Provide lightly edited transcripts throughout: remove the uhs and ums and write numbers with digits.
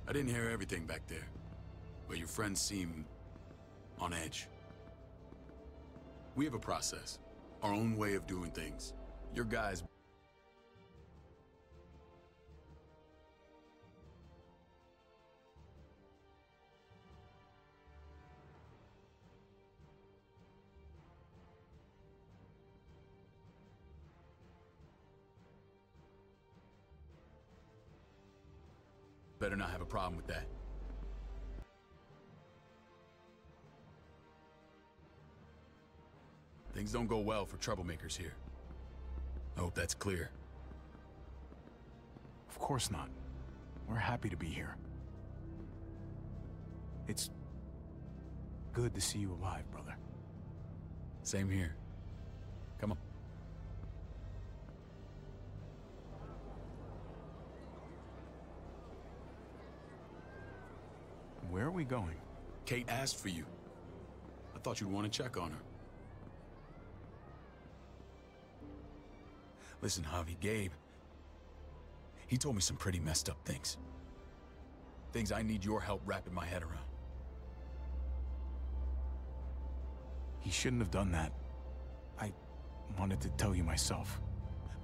I didn't hear everything back there, but your friends seem on edge. We have a process, our own way of doing things. Your guys... better not have a problem with that. Things don't go well for troublemakers here. I hope that's clear. Of course not. We're happy to be here. It's good to see you alive, brother. Same here. Come on. Where are we going? Kate asked for you. I thought you'd want to check on her. Listen, Javi, Gabe, he told me some pretty messed up things. Things I need your help wrapping my head around. He shouldn't have done that. I wanted to tell you myself.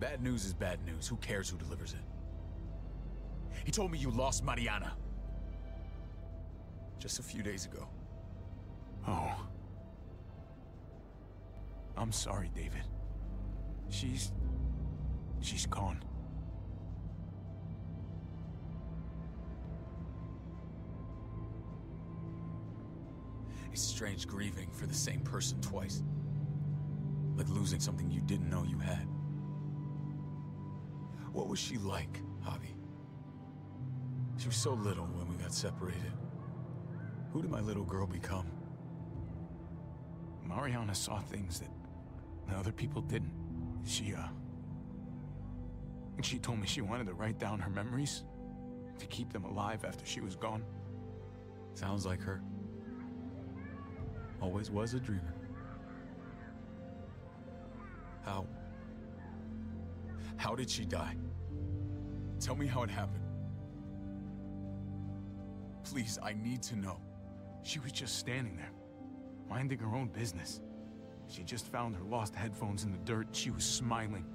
Bad news is bad news. Who cares who delivers it? He told me you lost Mariana. Just a few days ago. Oh. I'm sorry, David. She's gone. It's strange grieving for the same person twice. Like losing something you didn't know you had. What was she like, Javi? She was so little when we got separated. Who did my little girl become? Mariana saw things that other people didn't. She told me she wanted to write down her memories to keep them alive after she was gone. Sounds like her. Always was a dreamer. How did she die? Tell me how it happened. Please, I need to know. She was just standing there, minding her own business. She just found her lost headphones in the dirt. She was smiling.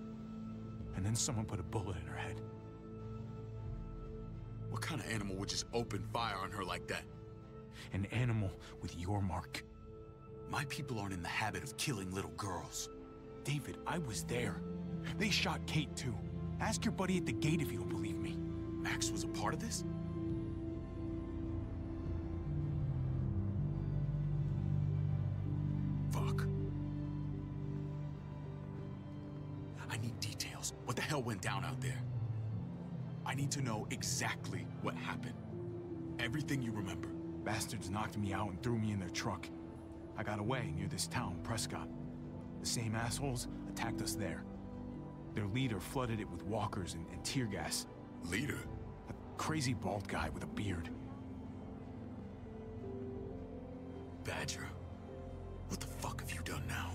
And then someone put a bullet in her head. What kind of animal would just open fire on her like that? An animal with your mark. My people aren't in the habit of killing little girls. David, I was there. They shot Kate too. Ask your buddy at the gate if you don't believe me. Max was a part of this? I need details. What the hell went down out there? I need to know exactly what happened. Everything you remember. Bastards knocked me out and threw me in their truck. I got away near this town, Prescott. The same assholes attacked us there. Their leader flooded it with walkers and tear gas. Leader? A crazy bald guy with a beard. Badger, what the fuck have you done now?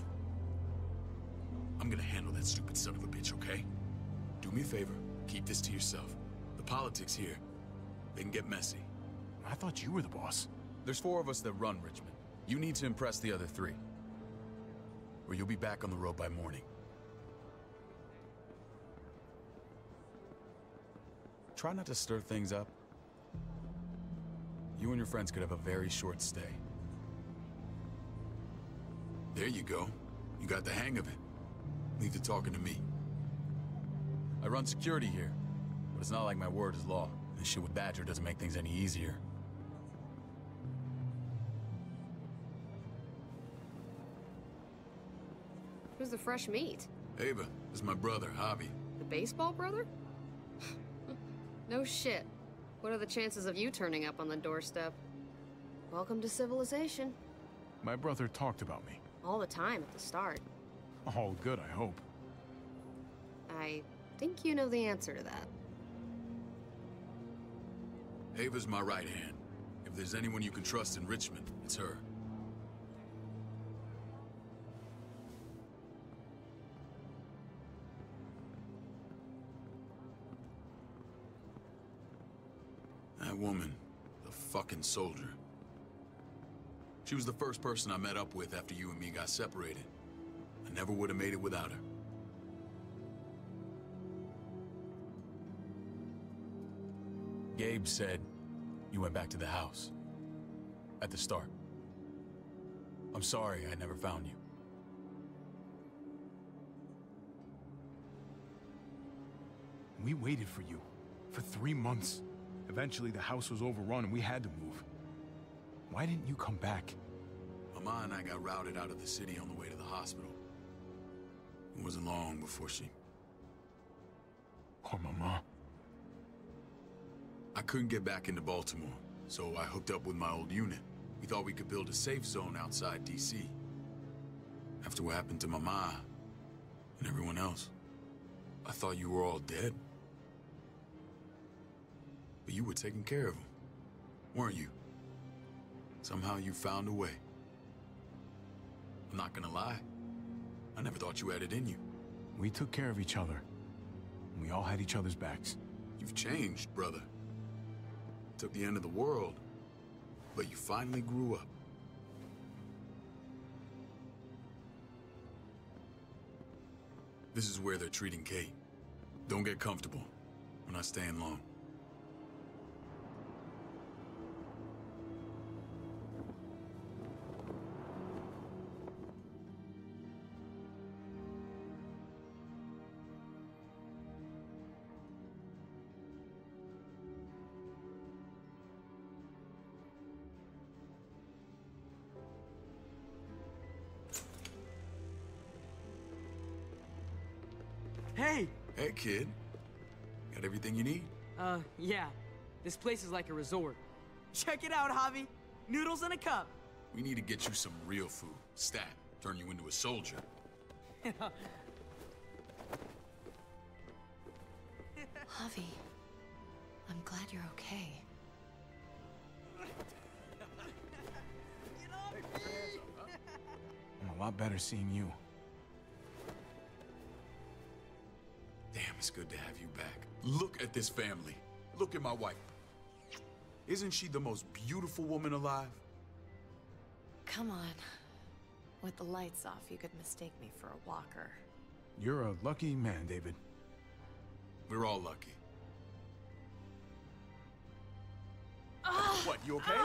I'm gonna handle that stupid son of a bitch, okay? Do me a favor, keep this to yourself. The politics here, they can get messy. I thought you were the boss. There's 4 of us that run Richmond. You need to impress the other 3. Or you'll be back on the road by morning. Try not to stir things up. You and your friends could have a very short stay. There you go. You got the hang of it. Leave the talking to me. I run security here, but it's not like my word is law. This shit with Badger doesn't make things any easier. Who's the fresh meat? Ava, this is my brother, Javi. The baseball brother? No shit. What are the chances of you turning up on the doorstep? Welcome to civilization. My brother talked about me. All the time at the start. All good, I hope. I think you know the answer to that. Ava's my right hand. If there's anyone you can trust in Richmond, it's her. That woman, fucking soldier. She was the first person I met up with after you and me got separated. I never would have made it without her. Gabe said you went back to the house. At the start. I'm sorry I never found you. We waited for you. For 3 months. Eventually the house was overrun and we had to move. Why didn't you come back? Mama and I got routed out of the city on the way to the hospital. It wasn't long before she... Poor Mama. I couldn't get back into Baltimore, so I hooked up with my old unit. We thought we could build a safe zone outside D.C. After what happened to Mama and everyone else, I thought you were all dead. But you were taking care of them, weren't you? Somehow you found a way. I'm not gonna lie. I never thought you had it in you. We took care of each other. We all had each other's backs. You've changed, brother. Took the end of the world, but you finally grew up. This is where they're treating Kate. Don't get comfortable. We're not staying long. Hey! Hey, kid. Got everything you need? Yeah. This place is like a resort. Check it out, Javi. Noodles in a cup. We need to get you some real food. Stat. Turn you into a soldier. Javi, I'm glad you're okay. I'm a lot better seeing you. Damn, it's good to have you back. Look at this family. Look at my wife. Isn't she the most beautiful woman alive? Come on. With the lights off, you could mistake me for a walker. You're a lucky man, David. We're all lucky. What, you okay?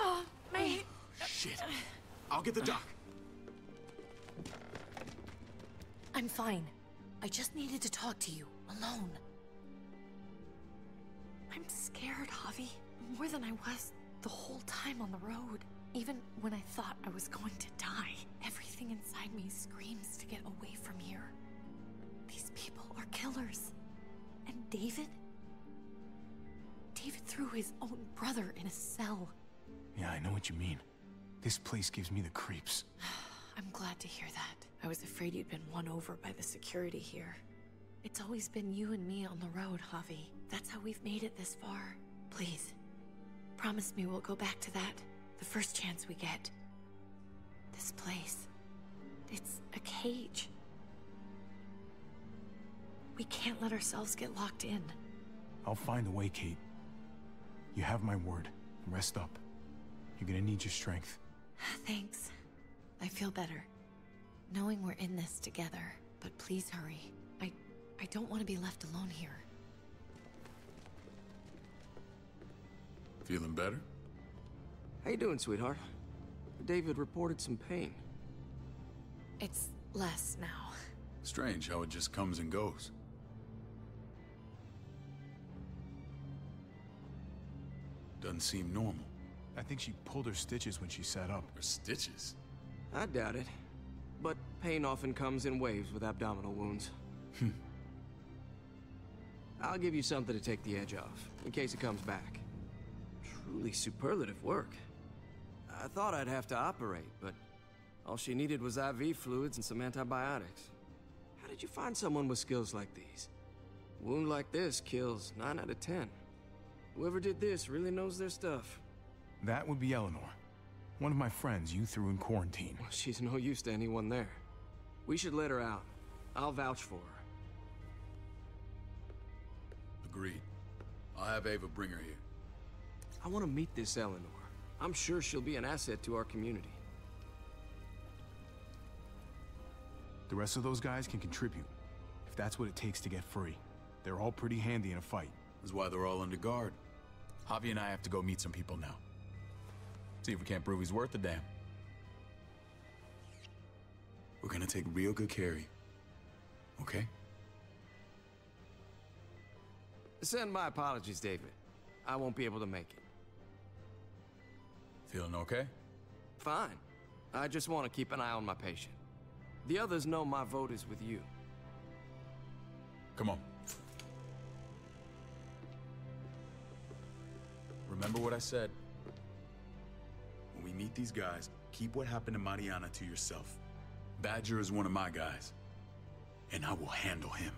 My... Shit. I'll get the doc. I'm fine. I just needed to talk to you, alone. I'm scared, Javi. More than I was the whole time on the road. Even when I thought I was going to die, everything inside me screams to get away from here. These people are killers. And David? David threw his own brother in a cell. Yeah, I know what you mean. This place gives me the creeps. I'm glad to hear that. I was afraid you'd been won over by the security here. It's always been you and me on the road, Javi. That's how we've made it this far. Please, promise me we'll go back to that the first chance we get. This place, it's a cage. We can't let ourselves get locked in. I'll find a way, Kate. You have my word. Rest up. You're gonna need your strength. Thanks. I feel better. Knowing we're in this together. But please hurry. I don't want to be left alone here. Feeling better? How you doing, sweetheart? David reported some pain. It's less now. Strange how it just comes and goes. Doesn't seem normal. I think she pulled her stitches when she sat up. Her stitches? I doubt it. But pain often comes in waves with abdominal wounds. I'll give you something to take the edge off, in case it comes back. Truly superlative work. I thought I'd have to operate, but all she needed was IV fluids and some antibiotics. How did you find someone with skills like these? A wound like this kills 9 out of 10. Whoever did this really knows their stuff. That would be Eleanor. One of my friends you threw in quarantine. Well, she's no use to anyone there. We should let her out. I'll vouch for her. Agreed. I'll have Ava bring her here. I want to meet this Eleanor. I'm sure she'll be an asset to our community. The rest of those guys can contribute, if that's what it takes to get free. They're all pretty handy in a fight. That's why they're all under guard. Javi and I have to go meet some people now. See if we can't prove he's worth the damn. We're gonna take real good care of you. Okay? Send my apologies, David. I won't be able to make it. Feeling okay? Fine. I just want to keep an eye on my patient. The others know my vote is with you. Come on. Remember what I said. When we meet these guys, keep what happened to Mariana to yourself. Badger is one of my guys, and I will handle him.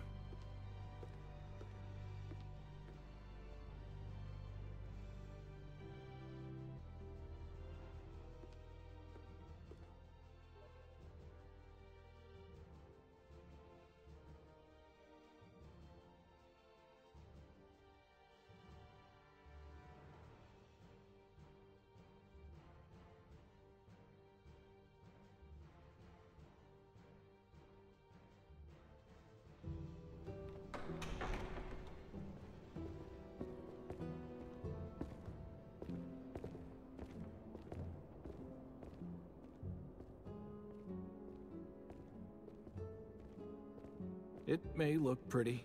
It may look pretty,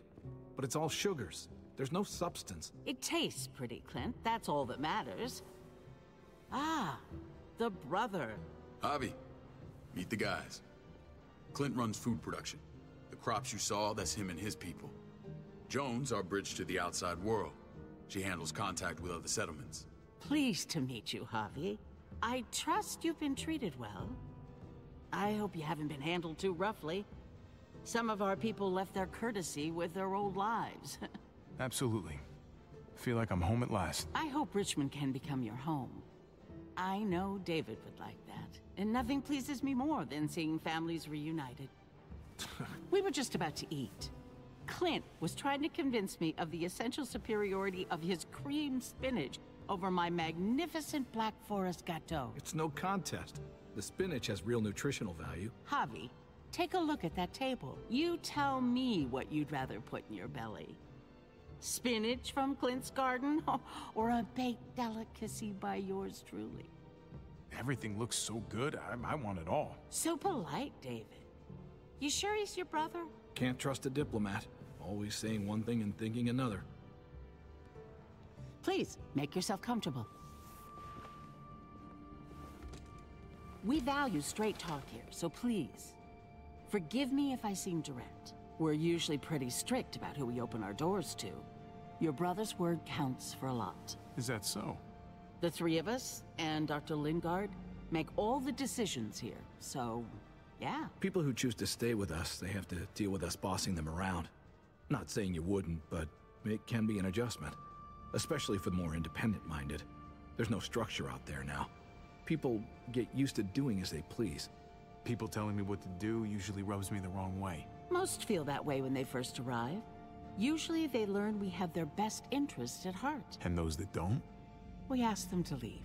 but it's all sugars. There's no substance. It tastes pretty, Clint. That's all that matters. Ah, the brother. Javi, meet the guys. Clint runs food production. The crops you saw, that's him and his people. Joan's our bridge to the outside world. She handles contact with other settlements. Pleased to meet you, Javi. I trust you've been treated well. I hope you haven't been handled too roughly. Some of our people left their courtesy with their old lives. Absolutely. Feel like I'm home at last. I hope Richmond can become your home. I know David would like that, and nothing pleases me more than seeing families reunited. We were just about to eat. Clint was trying to convince me of the essential superiority of his cream spinach over my magnificent Black Forest gâteau. It's no contest. The spinach has real nutritional value. Javi, take a look at that table. You tell me what you'd rather put in your belly. Spinach from Clint's garden, or a baked delicacy by yours truly? Everything looks so good, I want it all. So polite, David. You sure he's your brother? Can't trust a diplomat. Always saying one thing and thinking another. Please, make yourself comfortable. We value straight talk here, so please, forgive me if I seem direct. We're usually pretty strict about who we open our doors to. Your brother's word counts for a lot. Is that so? The three of us, and Dr. Lingard, make all the decisions here, so, yeah. People who choose to stay with us, they have to deal with us bossing them around. Not saying you wouldn't, but it can be an adjustment. Especially for the more independent-minded. There's no structure out there now. People get used to doing as they please. People telling me what to do usually rubs me the wrong way. Most feel that way when they first arrive. Usually they learn we have their best interests at heart. And those that don't? We ask them to leave.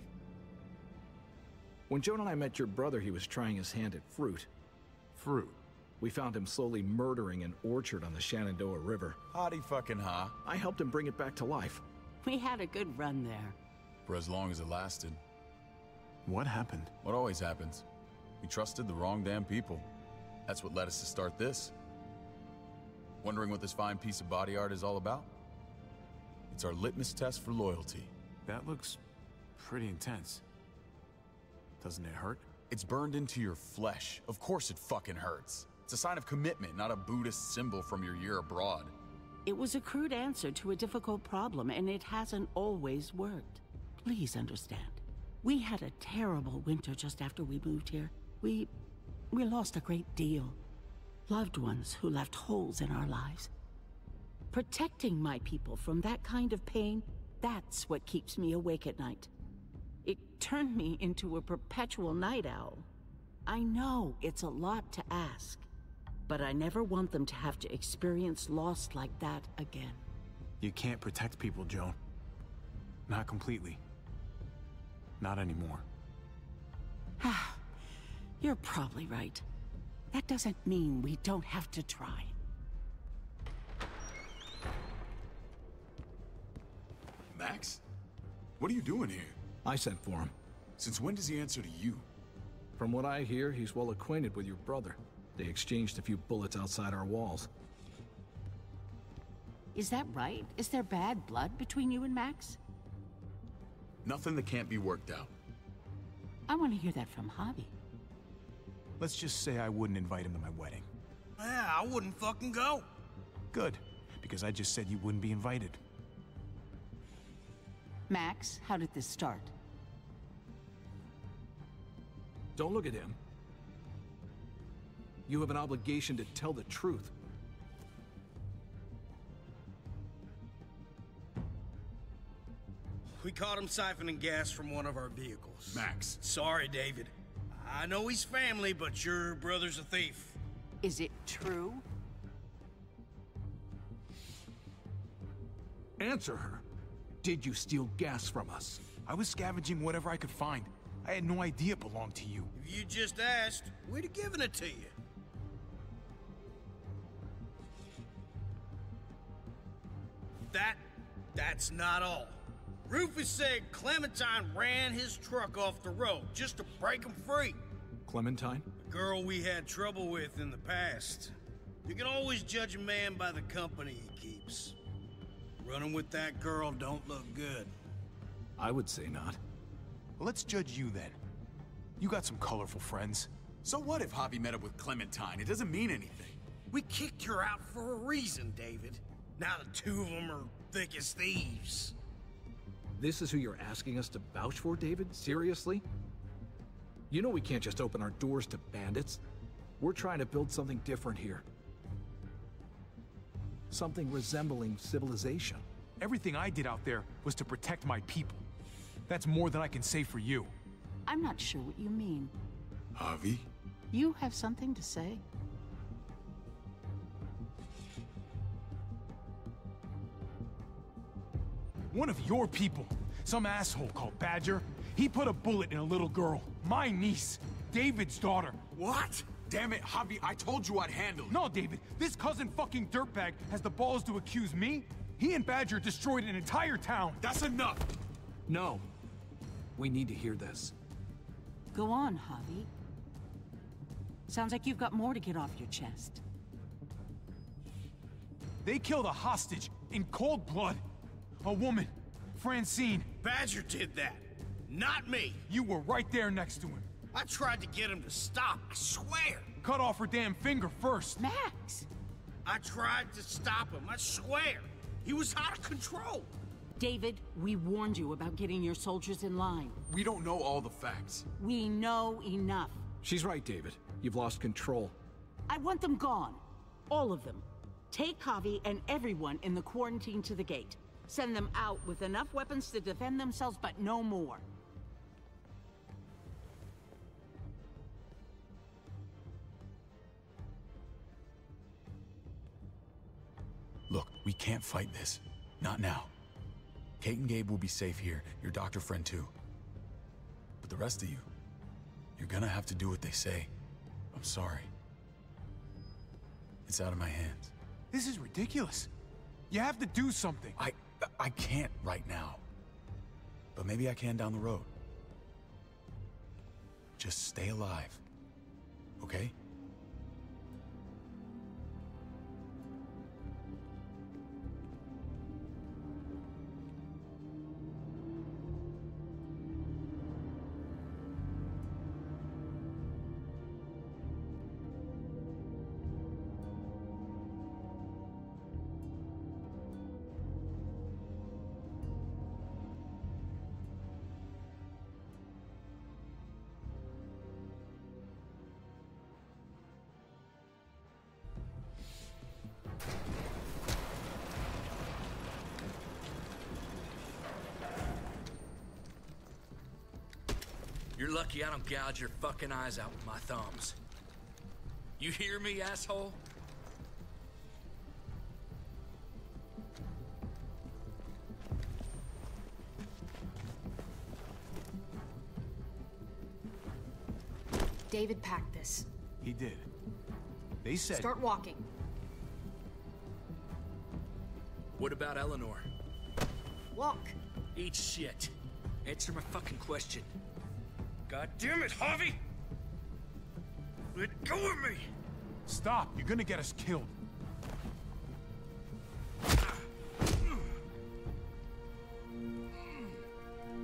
When Joan and I met your brother, he was trying his hand at fruit. Fruit? We found him slowly murdering an orchard on the Shenandoah River. Howdy fucking ha. I helped him bring it back to life. We had a good run there. For as long as it lasted. What happened? What always happens. We trusted the wrong damn people. That's what led us to start this. Wondering what this fine piece of body art is all about? It's our litmus test for loyalty. That looks pretty intense. Doesn't it hurt? It's burned into your flesh. Of course it fucking hurts. It's a sign of commitment, not a Buddhist symbol from your year abroad. It was a crude answer to a difficult problem, and it hasn't always worked. Please understand. We had a terrible winter just after we moved here. We lost a great deal. Loved ones who left holes in our lives. Protecting my people from that kind of pain, that's what keeps me awake at night. It turned me into a perpetual night owl. I know it's a lot to ask, but I never want them to have to experience loss like that again. You can't protect people, Joan. Not completely. Not anymore. You're probably right. That doesn't mean we don't have to try. Max? What are you doing here? I sent for him. Since when does he answer to you? From what I hear, he's well acquainted with your brother. They exchanged a few bullets outside our walls. Is that right? Is there bad blood between you and Max? Nothing that can't be worked out. I want to hear that from Javi. Let's just say I wouldn't invite him to my wedding. Yeah, I wouldn't fucking go. Good, because I just said you wouldn't be invited. Max, how did this start? Don't look at him. You have an obligation to tell the truth. We caught him siphoning gas from one of our vehicles. Max. Sorry, David. I know he's family, but your brother's a thief. Is it true? Answer her. Did you steal gas from us? I was scavenging whatever I could find. I had no idea it belonged to you. If you just asked, we'd have given it to you. That's not all. Rufus said Clementine ran his truck off the road just to break him free. Clementine? The girl we had trouble with in the past. You can always judge a man by the company he keeps. Running with that girl don't look good. I would say not. Well, let's judge you then. You got some colorful friends. So what if Javi met up with Clementine? It doesn't mean anything. We kicked her out for a reason, David. Now the two of them are thick as thieves. This is who you're asking us to vouch for, David? Seriously? You know we can't just open our doors to bandits. We're trying to build something different here. Something resembling civilization. Everything I did out there was to protect my people. That's more than I can say for you. I'm not sure what you mean. Javi? You have something to say? One of your people, some asshole called Badger, he put a bullet in a little girl, my niece, David's daughter. What? Damn it, Javi, I told you I'd handle it. No, David, this cousin fucking dirtbag has the balls to accuse me? He and Badger destroyed an entire town. That's enough! No. We need to hear this. Go on, Javi. Sounds like you've got more to get off your chest. They killed a hostage in cold blood. A woman, Francine. Badger did that, not me. You were right there next to him. I tried to get him to stop, I swear. Cut off her damn finger first. Max! I tried to stop him, I swear. He was out of control. David, we warned you about getting your soldiers in line. We don't know all the facts. We know enough. She's right, David. You've lost control. I want them gone. All of them. Take Javi and everyone in the quarantine to the gate. Send them out with enough weapons to defend themselves, but no more. Look, we can't fight this. Not now. Kate and Gabe will be safe here, your doctor friend too. But the rest of you, you're gonna have to do what they say. I'm sorry. It's out of my hands. This is ridiculous. You have to do something. I can't right now. But maybe I can down the road. Just stay alive. Okay? You're lucky I don't gouge your fucking eyes out with my thumbs. You hear me, asshole? David packed this. He did. They said... Start walking. What about Eleanor? Walk. Eat shit. Answer my fucking question. God damn it, Harvey! Let go of me! Stop! You're gonna get us killed.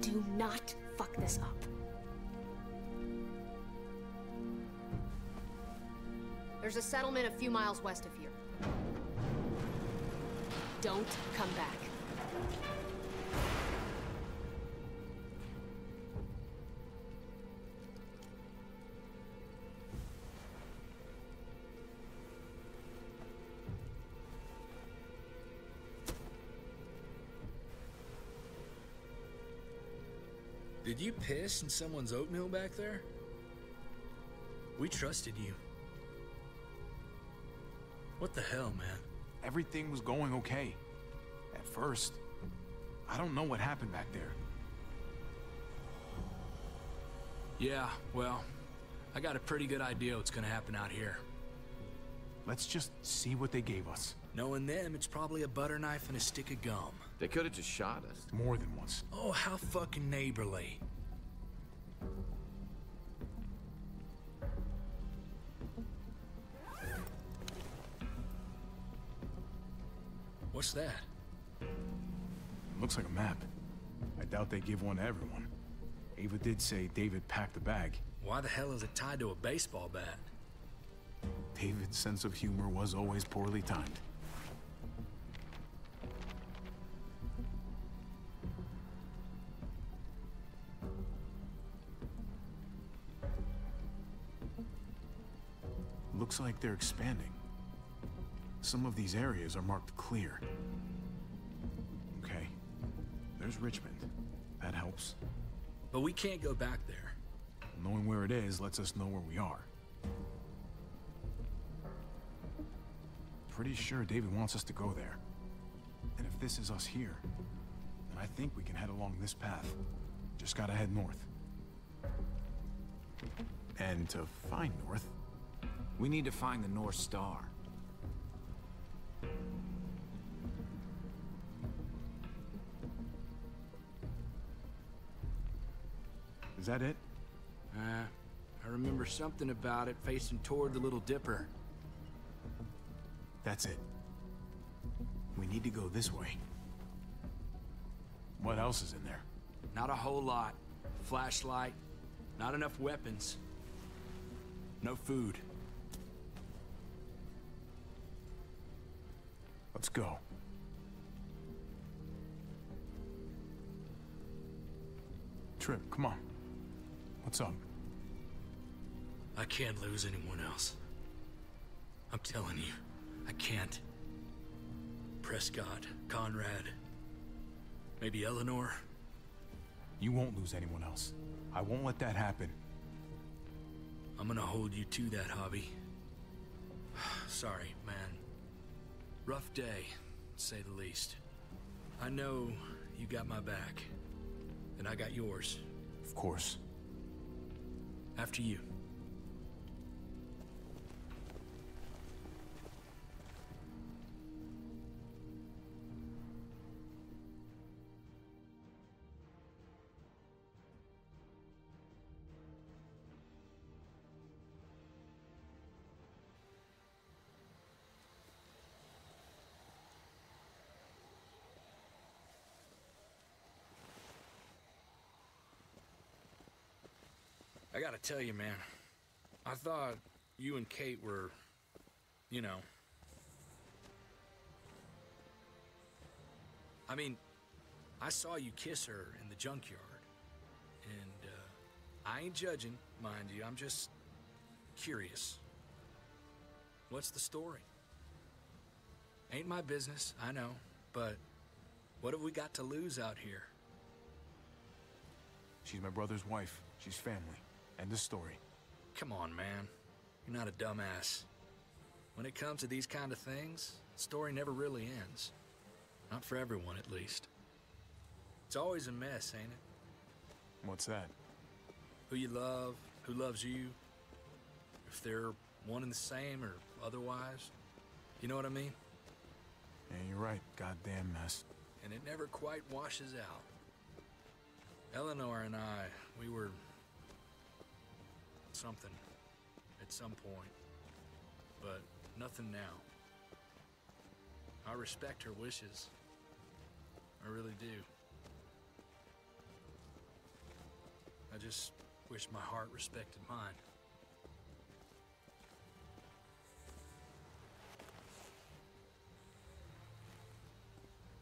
Do not fuck this up. There's a settlement a few miles west of here. Don't come back. Did you piss in someone's oatmeal back there? We trusted you. What the hell, man? Everything was going okay. At first. I don't know what happened back there. Yeah, well, I got a pretty good idea what's gonna happen out here. Let's just see what they gave us. Knowing them, it's probably a butter knife and a stick of gum. They could have just shot us. More than once. Oh, how fucking neighborly. What's that? Looks like a map. I doubt they give one to everyone. Ava did say David packed the bag. Why the hell is it tied to a baseball bat? David's sense of humor was always poorly timed. Looks like they're expanding. Some of these areas are marked clear. Okay. There's Richmond. That helps. But we can't go back there. Knowing where it is lets us know where we are. Pretty sure David wants us to go there. And if this is us here, then I think we can head along this path. Just gotta head north. And to find north... We need to find the North Star. Is that it? I remember something about it facing toward the Little Dipper. That's it. We need to go this way. What else is in there? Not a whole lot. Flashlight, not enough weapons. No food. Let's go. Trip, come on. What's up? I can't lose anyone else. I'm telling you, I can't. Prescott, Conrad, maybe Eleanor. You won't lose anyone else. I won't let that happen. I'm gonna hold you to that, Javi. Sorry, man. Rough day, to say the least. I know you got my back, and I got yours. Of course. After you. I gotta tell you, man, I thought you and Kate were, you know... I mean, I saw you kiss her in the junkyard, and I ain't judging, mind you, I'm just curious. What's the story? Ain't my business, I know, but what have we got to lose out here? She's my brother's wife. She's family. End of story. Come on, man. You're not a dumbass. When it comes to these kind of things, the story never really ends. Not for everyone, at least. It's always a mess, ain't it? What's that? Who you love, who loves you, if they're one and the same or otherwise. You know what I mean? Yeah, you're right. Goddamn mess. And it never quite washes out. Eleanor and I, we were something at some point, but nothing now. I respect her wishes. I really do. I just wish my heart respected mine.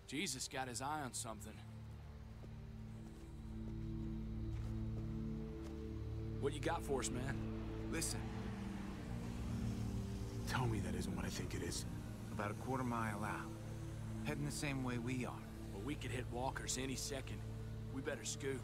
Jesus got his eye on something. What you got for us, man? Listen, Tell me that isn't what I think it is. about a quarter-mile out. Heading the same way we are. Well, we could hit walkers any second. We better scoot.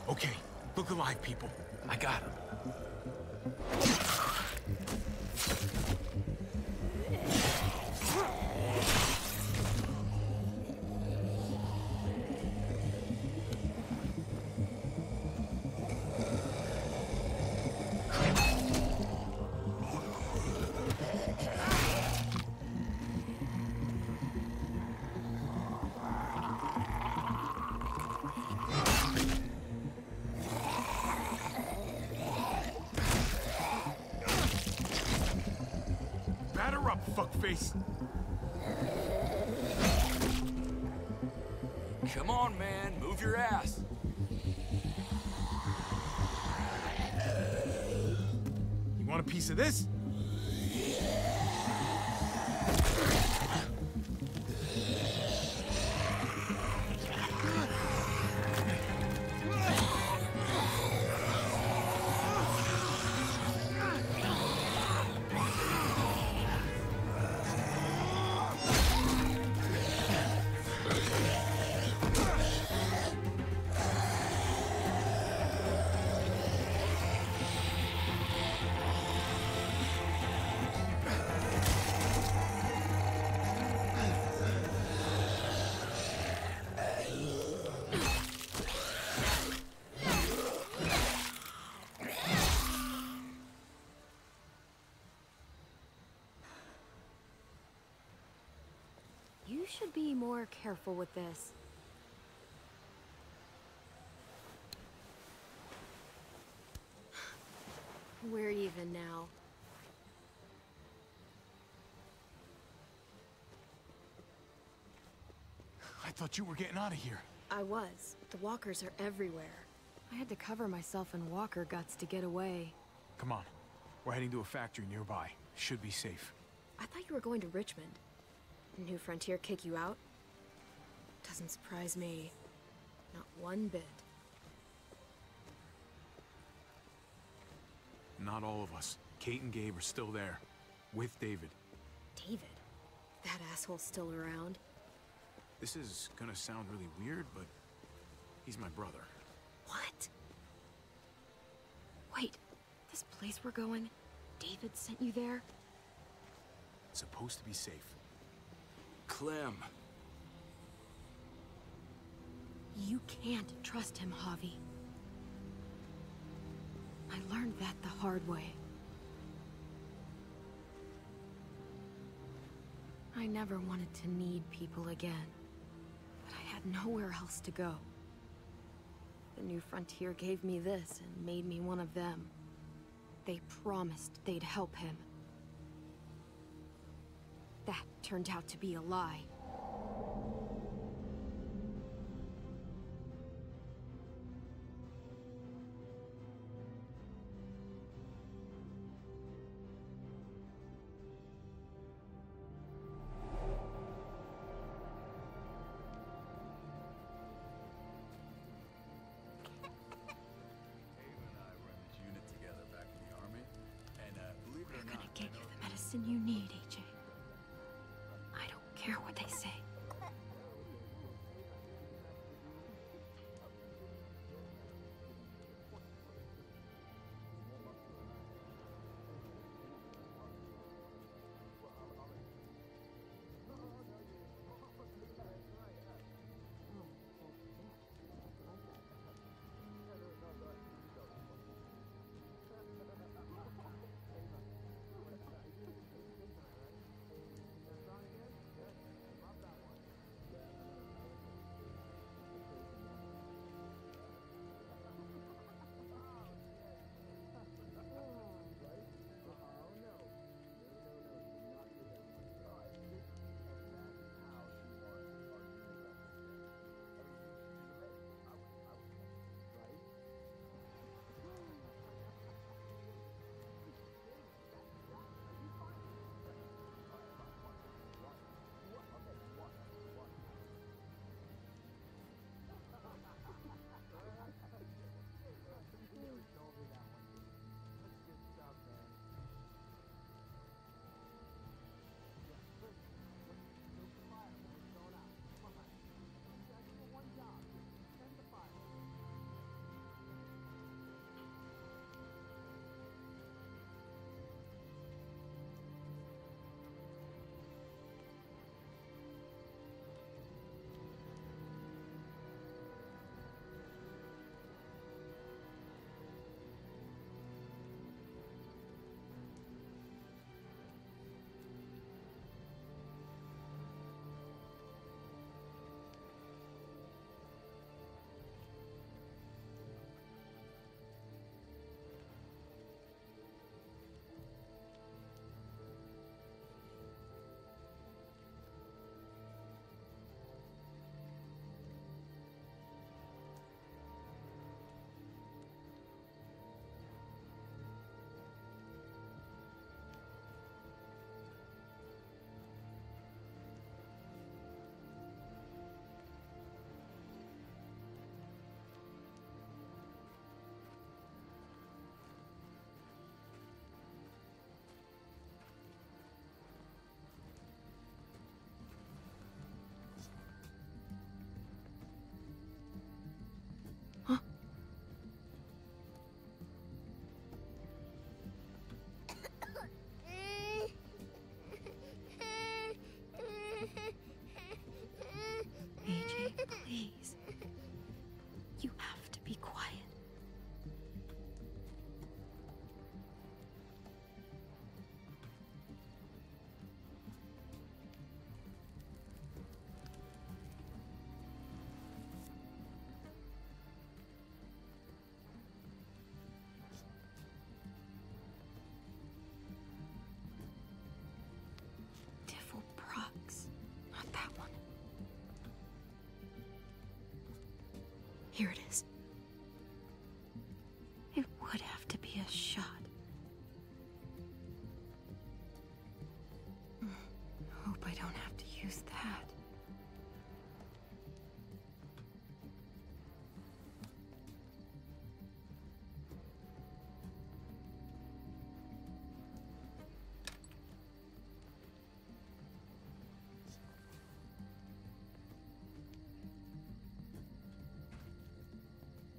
Okay, look alive, people. I got him. Batter up, fuckface. Come on, man, move your ass. You want a piece of this? You should be more careful with this. We're even now. I thought you were getting out of here. I was. The walkers are everywhere. I had to cover myself in walker guts to get away. Come on. We're heading to a factory nearby. Should be safe. I thought you were going to Richmond. New Frontier kick you out? Doesn't surprise me. Not one bit. Not all of us. Kate and Gabe are still there. With David. David? That asshole's still around? This is gonna sound really weird, but he's my brother. What? Wait, this place we're going, David sent you there? It's supposed to be safe. Clem. You can't trust him, Javi. I learned that the hard way. I never wanted to need people again, but I had nowhere else to go. The New Frontier gave me this and made me one of them. They promised they'd help him. That turned out to be a lie. We're gonna get you the medicine you need, AJ. I don't care what they say. Here it is. It would have to be a shot. Hope I don't have to use that.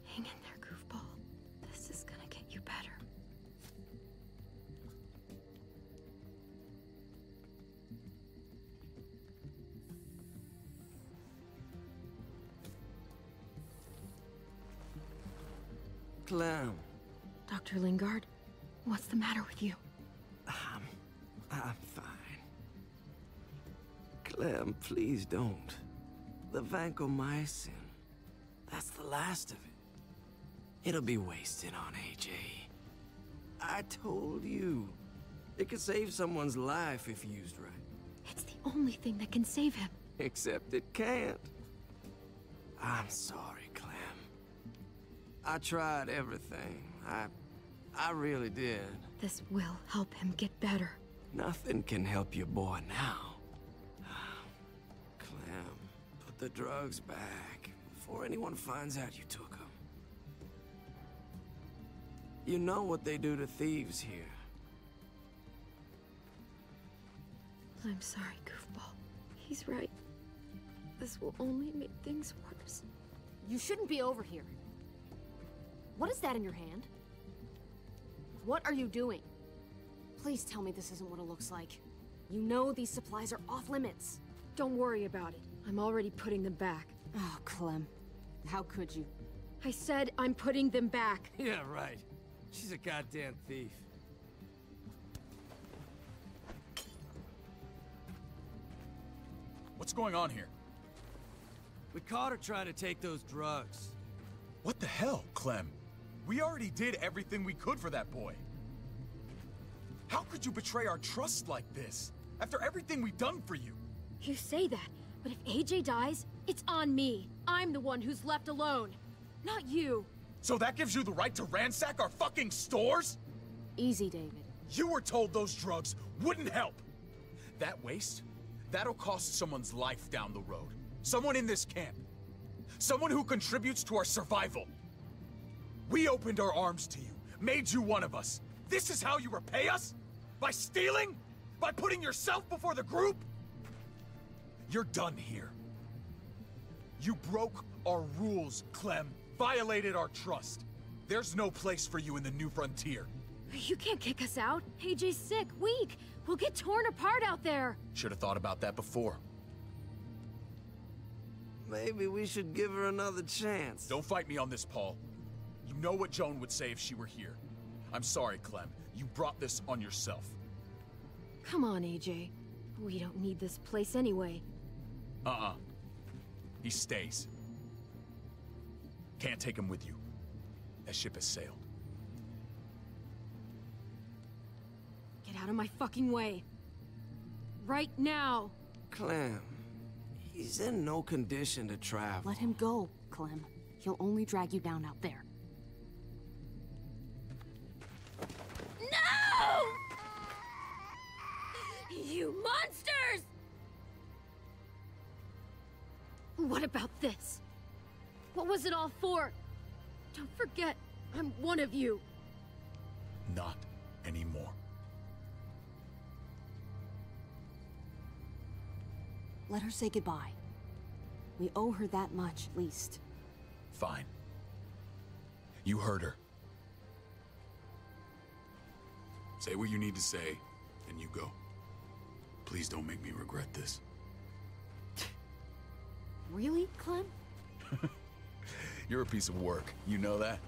Hang in there, goofball. This is gonna get you better. Clem. Dr. Lingard, what's the matter with you? I'm fine. Clem, please don't. The vancomycin. That's the last of it. It'll be wasted on AJ. I told you. It could save someone's life if used right. It's the only thing that can save him. Except it can't. I'm sorry, Clem. I tried everything. I really did. This will help him get better. Nothing can help your boy now. Clem, put the drugs back before anyone finds out you took them. You know what they do to thieves here. I'm sorry, goofball. He's right. This will only make things worse. You shouldn't be over here. What is that in your hand? What are you doing? Please tell me this isn't what it looks like. You know these supplies are off limits. Don't worry about it. I'm already putting them back. Oh, Clem. How could you? I said I'm putting them back. Yeah, right. She's a goddamn thief. What's going on here? We caught her trying to take those drugs. What the hell, Clem? We already did everything we could for that boy. How could you betray our trust like this? After everything we've done for you? You say that, but if AJ dies, it's on me. I'm the one who's left alone, not you. So that gives you the right to ransack our fucking stores? Easy, David. You were told those drugs wouldn't help. That waste, that'll cost someone's life down the road. Someone in this camp. Someone who contributes to our survival. We opened our arms to you, made you one of us. This is how you repay us? By stealing? By putting yourself before the group? You're done here. You broke our rules, Clem. Violated our trust. There's no place for you in the New Frontier. You can't kick us out. AJ's sick, weak. We'll get torn apart out there. Should have thought about that before. Maybe we should give her another chance. Don't fight me on this, Paul. You know what Joan would say if she were here. I'm sorry, Clem. You brought this on yourself. Come on, AJ. We don't need this place anyway. He stays. Can't take him with you. That ship has sailed. Get out of my fucking way. Right now. Clem, he's in no condition to travel. Let him go, Clem. He'll only drag you down out there. No! You monsters! What about this? What was it all for? Don't forget, I'm one of you. Not anymore. Let her say goodbye. We owe her that much, at least. Fine. You heard her. Say what you need to say, and you go. Please don't make me regret this. Really, Clem? You're a piece of work. You know that?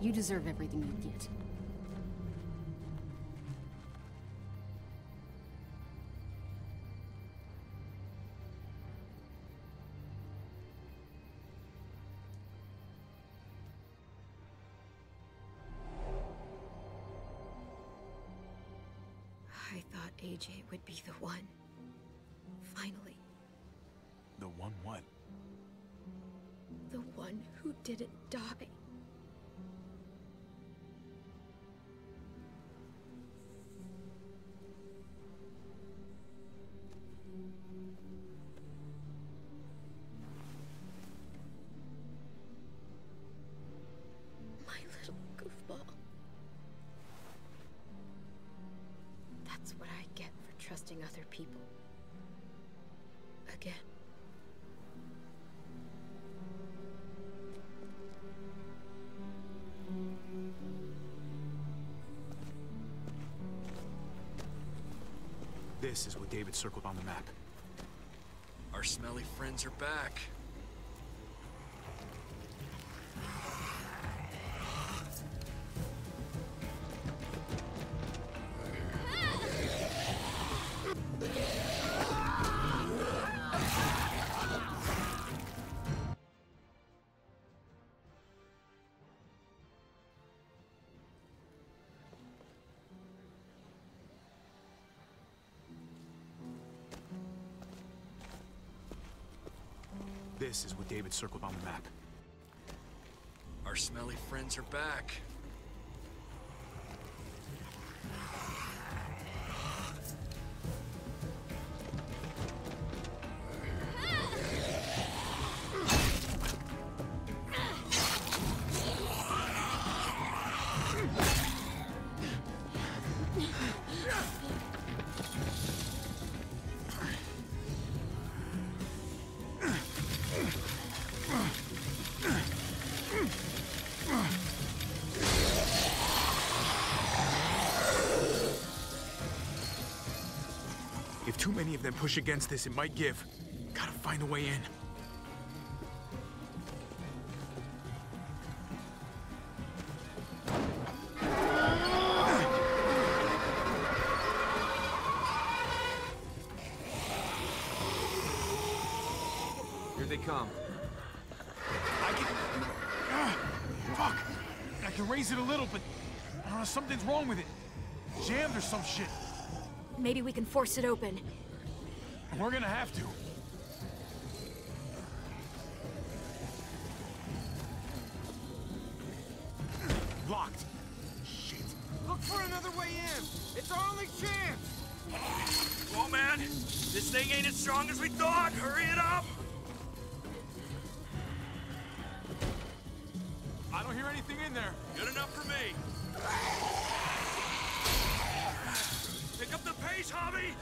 You deserve everything you get. I thought AJ would be the one. Finally. The one what? the one who didn't die. My little goofball. That's what I get for trusting other people. Again. This is what David circled on the map. Our smelly friends are back. This is what David circled on the map. Our smelly friends are back. If too many of them push against this, it might give. Gotta find a way in. Here they come. I can... fuck! I can raise it a little, but... I don't know, something's wrong with it. Jammed or some shit. Maybe we can force it open. We're gonna have to. Locked. Shit. Look for another way in. It's our only chance. Whoa, man! This thing ain't as strong as we thought! Hurry it up! I don't hear anything in there. Good enough for me. Pick up the pace, Hobby!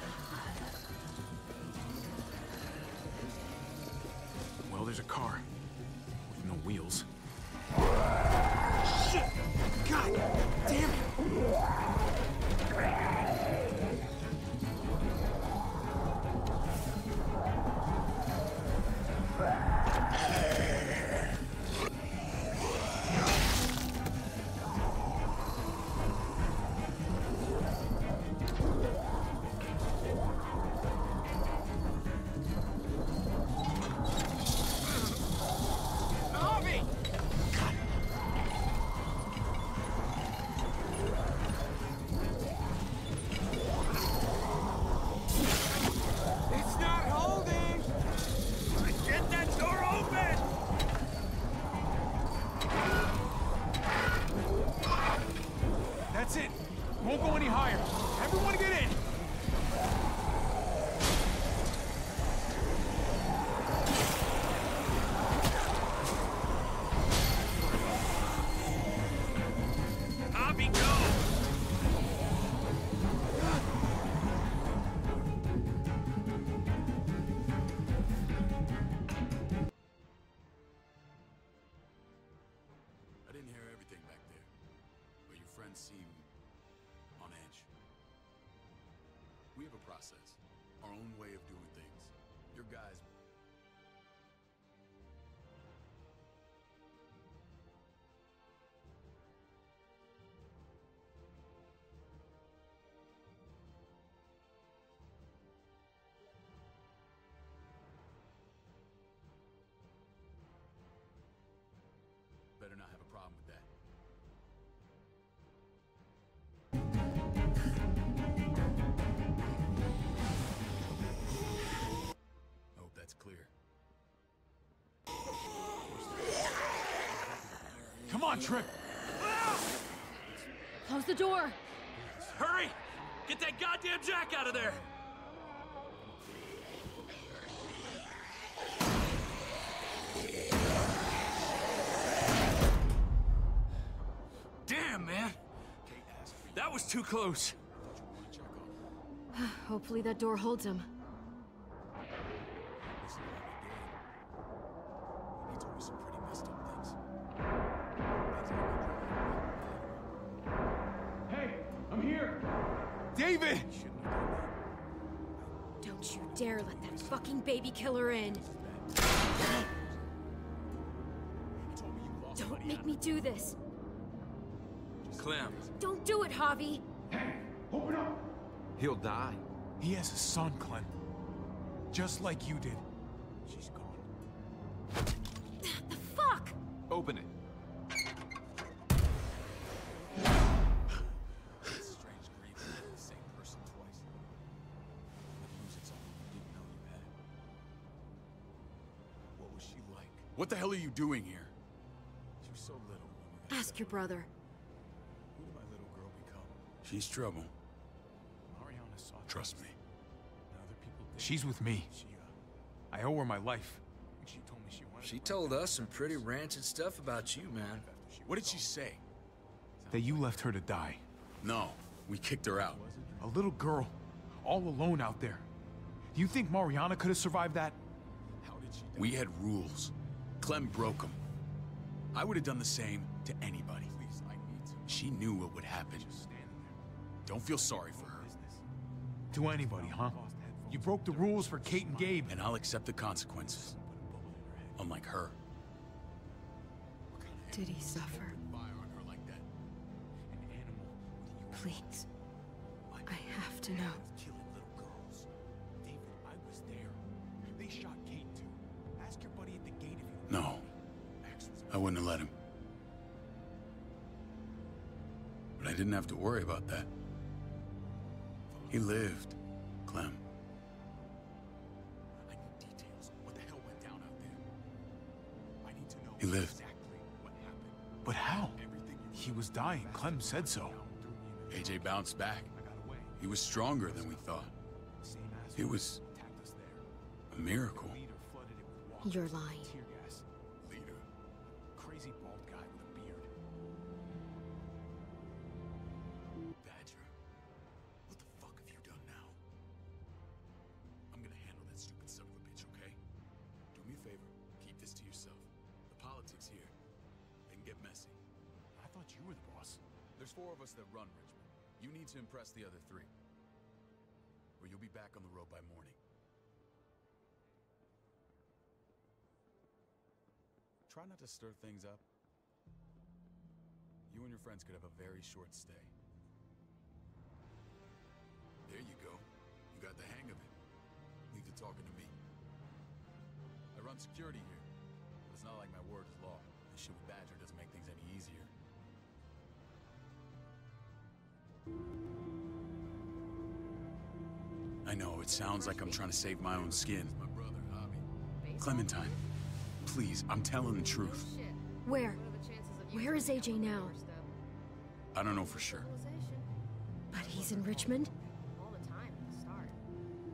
Well, there's a car. With no wheels. Shit! God damn it! It's not holding. Get that door open! That's it. Won't go any higher. Everyone get in! Hobby, go! I didn't hear everything back there, but your friends seem on edge. We have a process, our own way of doing things. Your guys... better not have a problem with that. I hope that's on, Tripp! Close the door! Hurry! Get that goddamn Jack out of there! Damn, man! That was too close. Hopefully that door holds him. He told me some pretty messed up things. Hey, I'm here! David! Don't you dare let that fucking baby killer in! Don't make me do this! Clem. Don't do it, Javi! Hey, open up! He'll die. He has a son, Clem. Just like you did. She's gone. The fuck? Open it. It's strange grieving with the same person twice. But losing someone you didn't know you had. What was she like? What the hell are you doing here? She was so little when we got Ask your brother. Who did my little girl become? She's trouble. Mariana saw Trust me. She's with me. I owe her my life. She told me she wanted. She told us some pretty rancid stuff about you, man. What did she say? That you left her to die. No, we kicked her out. A little girl, all alone out there. Do you think Mariana could have survived that? How did she die? We had rules. Clem broke them. I would have done the same to anybody. Please, I need to. She knew what would happen. Just standing there. Don't feel sorry for her. To anybody, huh? You broke the rules for Kate and Gabe. And I'll accept the consequences. Unlike her. Did he suffer? Fire on her like that. An animal. Please. I have to know. Killing little girls. David, I was there. They shot Kate too. Ask your buddy at the gate if you No. I wouldn't have let him. But I didn't have to worry about that. He lived, Clem. I need details. What the hell went down out there? I need to know He lived. exactly what happened. But how? He was dying. Clem said so. AJ bounced back. He was stronger than we thought. It was a miracle. You're lying. Leader. Crazy bald guy with a beard. Badger, what the fuck have you done now? I'm gonna handle that stupid son of a bitch, okay? Do me a favor, keep this to yourself. The politics here, they can get messy. I thought you were the boss. There's 4 of us that run Richmond. You need to impress the other 3. Or you'll be back on the road by morning. Try not to stir things up. You and your friends could have a very short stay. There you go. You got the hang of it. Leave the talking to me. I run security here, but it's not like my word is law. This shit with Badger doesn't make things any easier. I know, it sounds like I'm trying to save my own skin. My brother, Javi. Clementine, please, I'm telling the truth. Where? Where is AJ now? I don't know for sure. But he's in Richmond?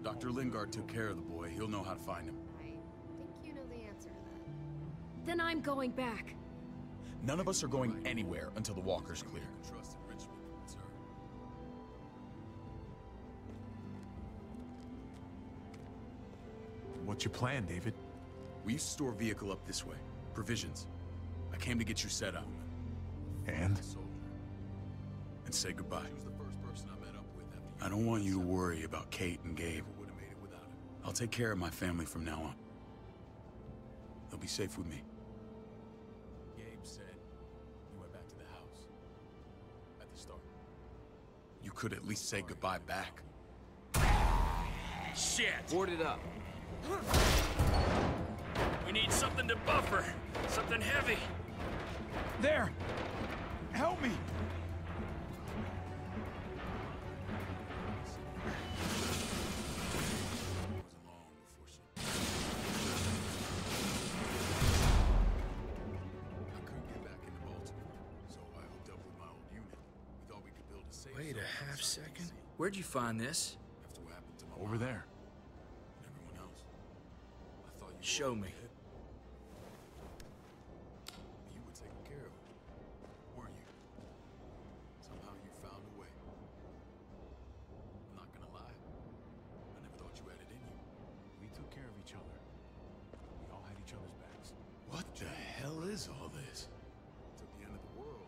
Dr. Lingard took care of the boy. He'll know how to find him. I think you know the answer to that. Then I'm going back. None of us are going anywhere until the walker's clear. Trust in Richmond, sir. What's your plan, David? We used to store vehicle up this way. Provisions. I came to get you set up. And? And say goodbye. I don't want you to worry about Kate and Gabe. I'll take care of my family from now on. They'll be safe with me. Gabe said you went back to the house. At the start. You could at least say goodbye back. Shit! Board it up. We need something to buffer. Something heavy. There! Help me! I couldn't get back into Baltimore. 5-second? Where'd you find this? After what happened to my Over mom there. and everyone else. I thought you Show were me. dead. You were taken care of, weren't you? Somehow you found a way. I'm not gonna lie. I never thought you had it in you. We took care of each other. We all had each other's backs. What the hell is all this? Took the end of the world.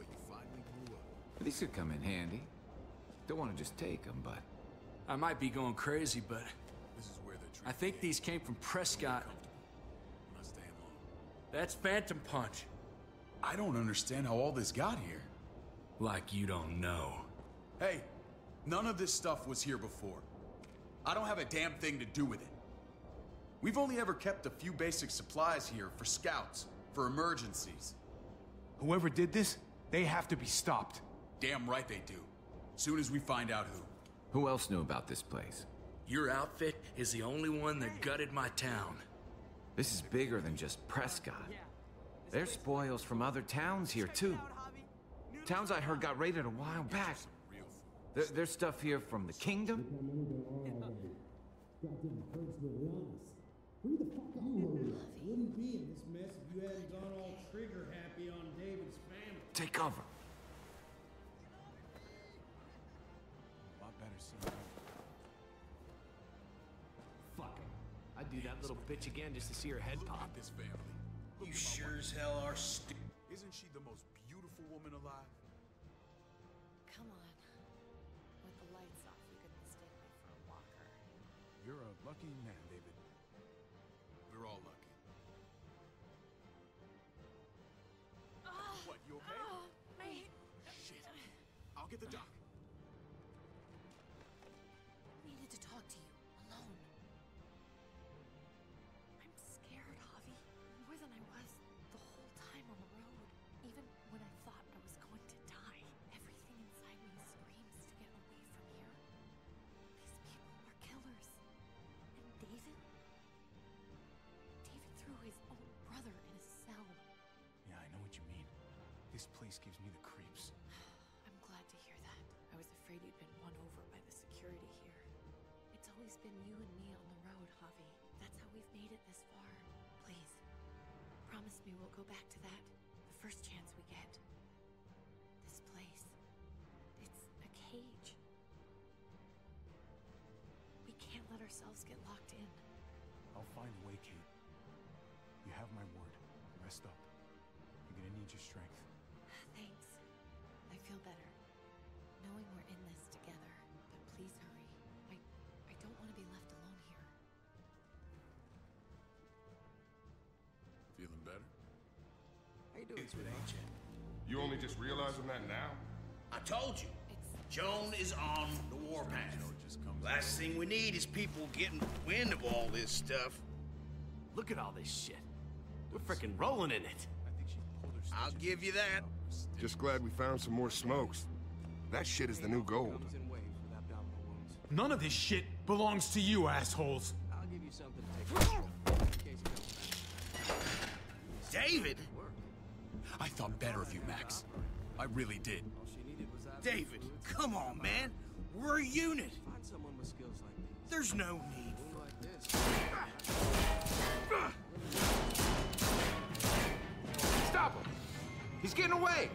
But you finally grew up. These could come in handy. Don't want to just take them, but... I might be going crazy, but This is where they're I think these came from Prescott. I'm not staying long. That's Phantom Punch. I don't understand how all this got here. Like you don't know. Hey, none of this stuff was here before. I don't have a damn thing to do with it. We've only ever kept a few basic supplies here for scouts, for emergencies. Whoever did this, they have to be stopped. Damn right they do. Soon as we find out who. Who else knew about this place? Your outfit is the only one that gutted my town. This is bigger than just Prescott. There's spoils from other towns here, too. Towns I heard got raided a while back. There's stuff here from the kingdom. Wouldn't be in this mess if you hadn't gone all trigger happy on David's family. Take cover. A lot better seeing you. Fuck it. I'd do that little bitch again just to see her head pop. This family. You sure as hell are Isn't she the most beautiful woman alive? Come on. With the lights off, you could mistake me for a walker. You're a lucky man, David. We're all lucky. What, you okay? Shit. I'll get the doc. Needed to talk to you, alone. I'm scared, Javi. More than I was the whole time on the road. Even when I thought I was going to die, everything inside me screams to get away from here. These people are killers. And David? David threw his own brother in a cell. Yeah, I know what you mean. This place gives me the creeps. I'm glad to hear that. I was afraid you'd been won over by the security here. It's always been you and me on the road, Javi. That's how we've made it this far. Please, promise me we'll go back to that the first chance we get. This place, it's a cage. We can't let ourselves get locked in. I'll find a way, Kate. You have my word. Rest up. You're gonna need your strength. Thanks. I feel better. Knowing we're in this together. But please hurry. I don't want to be left alone here. Feeling better? How you doing, sweetheart? You only just realizing that now? I told you. Joan is on the warpath. Last thing we need is people getting wind of all this stuff. Look at all this shit. We're frickin' rolling in it. I'll give you that. Just glad we found some more smokes. That shit is the new gold. None of this shit belongs to you, assholes. I'll give you something to take control in case it comes back. David? I thought better of you, Max. I really did. All she needed was IV David, fluids. come on, man. We're a unit. Find someone with skills like these. There's no need. One like this. Stop him! He's getting away!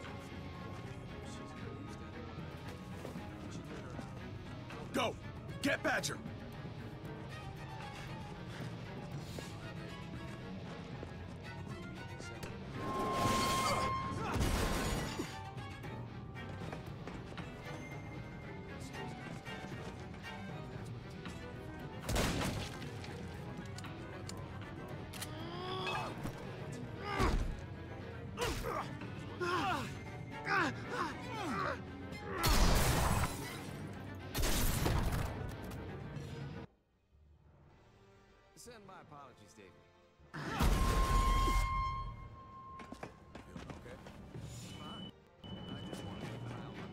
Go! Get Badger! Send my apologies, David. Feeling okay? Fine. I just want to keep an eye on my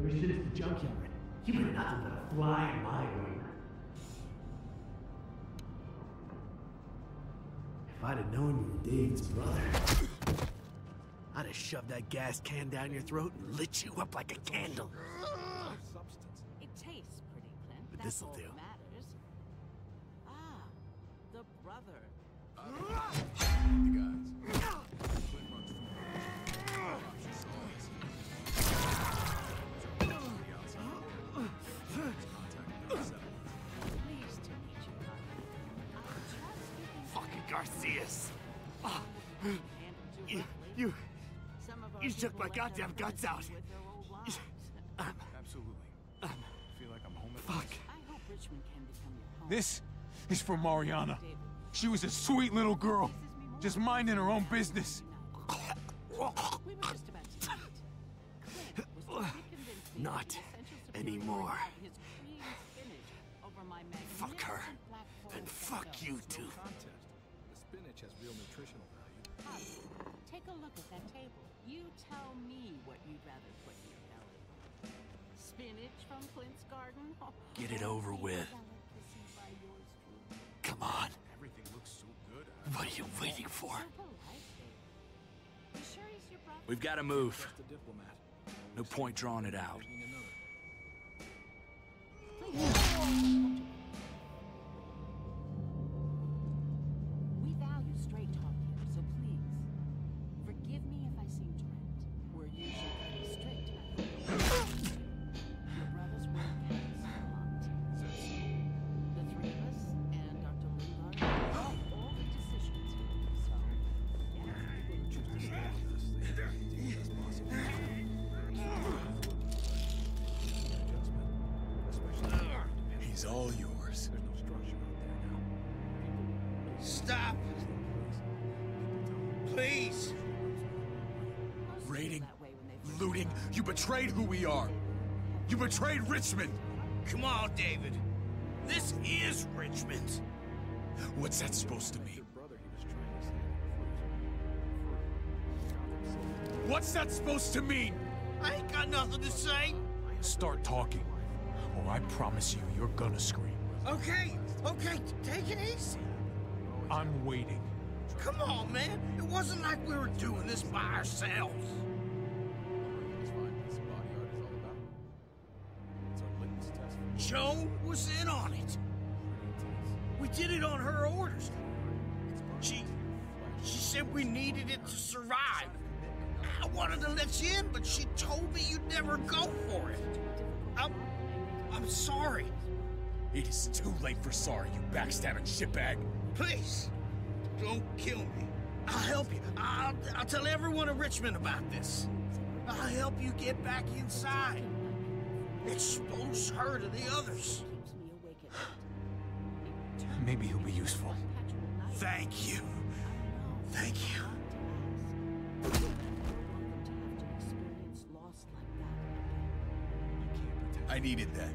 Your shit is the junkyard. You were nothing but a fly in my wing. If I'd have known you were David's brother, I'd have shoved that gas can down your throat and lit you up like a candle. It tastes pretty, Clint. But That's this'll all do. that matters. Ah, the brother. The guys. Clint runs from the option saws. Pleased to meet you, Connie. Fucking Garcias. Oh, you shook my goddamn guts out. Absolutely. I feel like I'm home at Fuck. I hope Richmond can become your home. This is for Mariana. She was a sweet little girl, just minding her own business. We were just about to meet. Clint was trying to convince me Not that the essential anymore. superiority of his cream spinach over my Fuck her. magnificent black And forest fuck dough. you too. The spinach has real nutritional value. Holly, take a look at that table. You tell me what you'd rather put in your belly. Spinach from Clint's garden? Get it over with. Come on. Everything looks so good. What are you waiting for? We've got to move. Just a diplomat. No point drawing it out. We value straight talk here, so please, forgive me if I seem direct. We're usually pretty strict about it. Your brother's word counts a lot. The three of us and Dr. Lingard make all the decisions here, so He's all yours. There's no structure out there now. Stop! Please! Raiding, looting, you betrayed who we are. You betrayed Richmond. Come on, David. This is Richmond. What's that supposed to mean? What's that supposed to mean? I ain't got nothing to say. Start talking, or I promise you, you're gonna scream. Okay, take it easy. I'm waiting. Come on, man. It wasn't like we were doing this by ourselves. Joan was in on it. We did it on her orders. She said we needed it to survive. I wanted to let you in, but she told me you'd never go for it. I'm sorry. It is too late for sorry, you backstabbing shitbag. Please, don't kill me. I'll help you. I'll tell everyone in Richmond about this. I'll help you get back inside. Expose her to the others. Maybe he'll be useful. Thank you. Thank you. I needed that.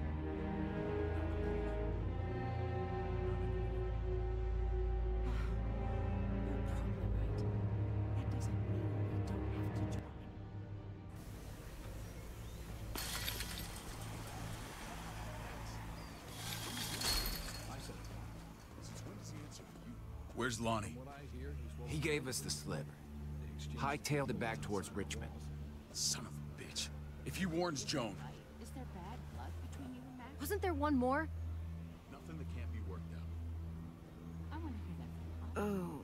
Where's Lonnie? He gave us the slip. Hightailed it back towards Richmond. Son of a bitch. If he warns Joan... Is there bad blood between you and Max? Wasn't there one more? Nothing that can't be worked out. I want to hear that from you. Oh.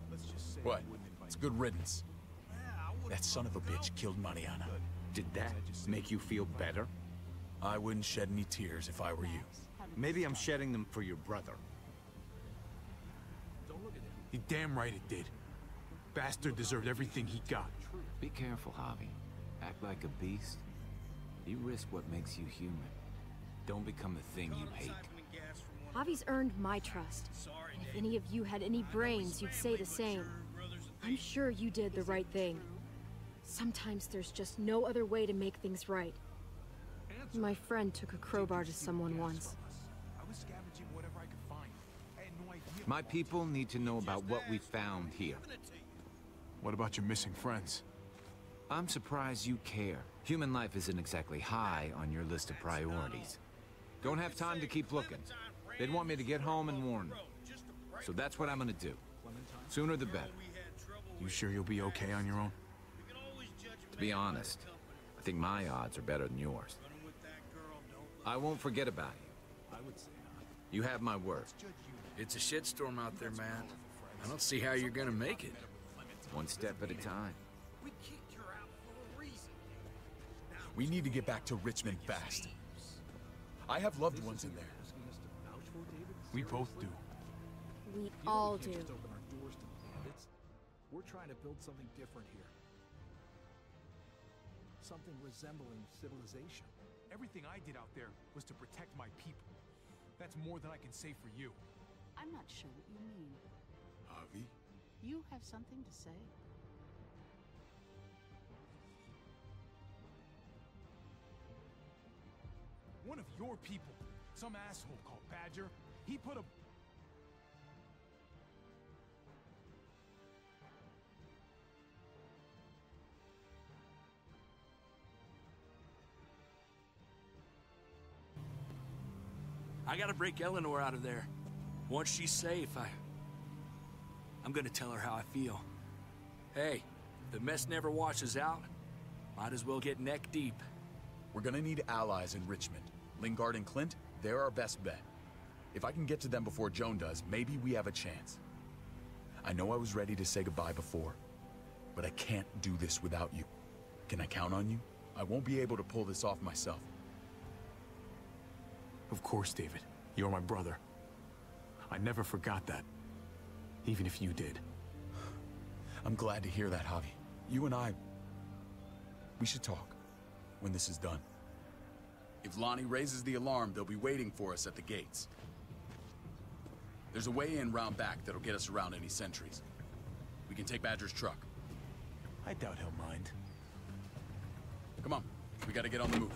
Let's just say What? It's good riddance. That son of a bitch killed Mariana. Did that make you feel better? I wouldn't shed any tears if I were you. Maybe I'm shedding them for your brother. He damn right it did. Bastard deserved everything he got. Be careful, Javi. Act like a beast. You risk what makes you human. Don't become the thing you hate. Javi's earned my trust. And if any of you had any brains, you'd say the same. I'm sure you did the right thing. Sometimes there's just no other way to make things right. My friend took a crowbar to someone once. I was scavenging whatever I could find. I had no idea. My people need to know about what we found here. What about your missing friends? I'm surprised you care. Human life isn't exactly high on your list of priorities. Don't have time to keep looking. They'd want me to get home and warn them. So that's what I'm gonna do. Sooner the better. You sure you'll be okay on your own? To be honest, I think my odds are better than yours. I won't forget about you. You have my word. It's a shitstorm out there, man. I don't see how you're gonna make it. One step at a time. We need to get back to Richmond fast. I have loved ones in there. We both do. We all do. We're trying to build something different here. Something resembling civilization. Everything I did out there was to protect my people. That's more than I can say for you. I'm not sure what you mean. Javi? You have something to say? One of your people, some asshole called Badger, he put a... I gotta break Eleanor out of there. Once she's safe, I'm gonna tell her how I feel. Hey, if the mess never washes out, might as well get neck deep. We're gonna need allies in Richmond. Lingard and Clint, they're our best bet. If I can get to them before Joan does, maybe we have a chance. I know I was ready to say goodbye before, but I can't do this without you. Can I count on you? I won't be able to pull this off myself. Of course, David. You're my brother. I never forgot that. Even if you did. I'm glad to hear that, Javi. You and I... we should talk when this is done. If Lonnie raises the alarm, they'll be waiting for us at the gates. There's a way in round back that'll get us around any sentries. We can take Badger's truck. I doubt he'll mind. Come on, we gotta get on the move.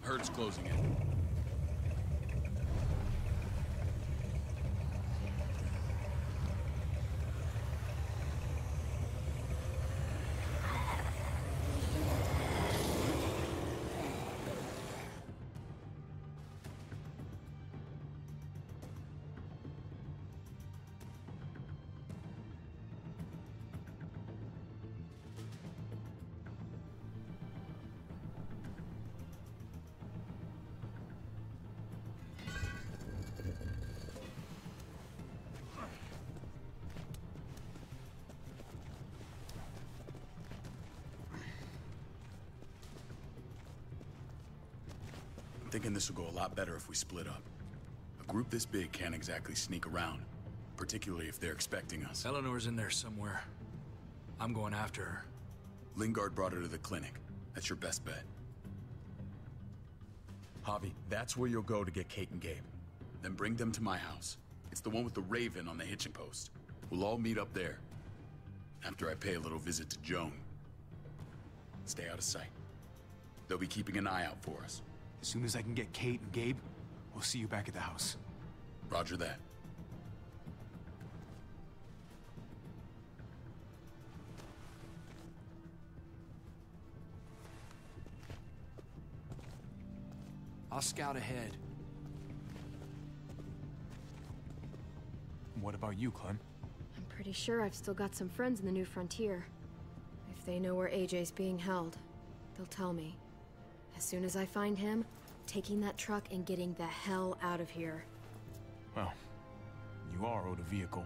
Herd's closing in. I'm thinking this will go a lot better if we split up. A group this big can't exactly sneak around, particularly if they're expecting us. Eleanor's in there somewhere. I'm going after her. Lingard brought her to the clinic. That's your best bet. Javi, that's where you'll go to get Kate and Gabe. Then bring them to my house. It's the one with the Raven on the hitching post. We'll all meet up there. After I pay a little visit to Joan. Stay out of sight. They'll be keeping an eye out for us. As soon as I can get Kate and Gabe, we'll see you back at the house. Roger that. I'll scout ahead. What about you, Clem? I'm pretty sure I've still got some friends in the New Frontier. If they know where AJ's being held, they'll tell me. As soon as I find him, taking that truck and getting the hell out of here. Well, you are owed a vehicle.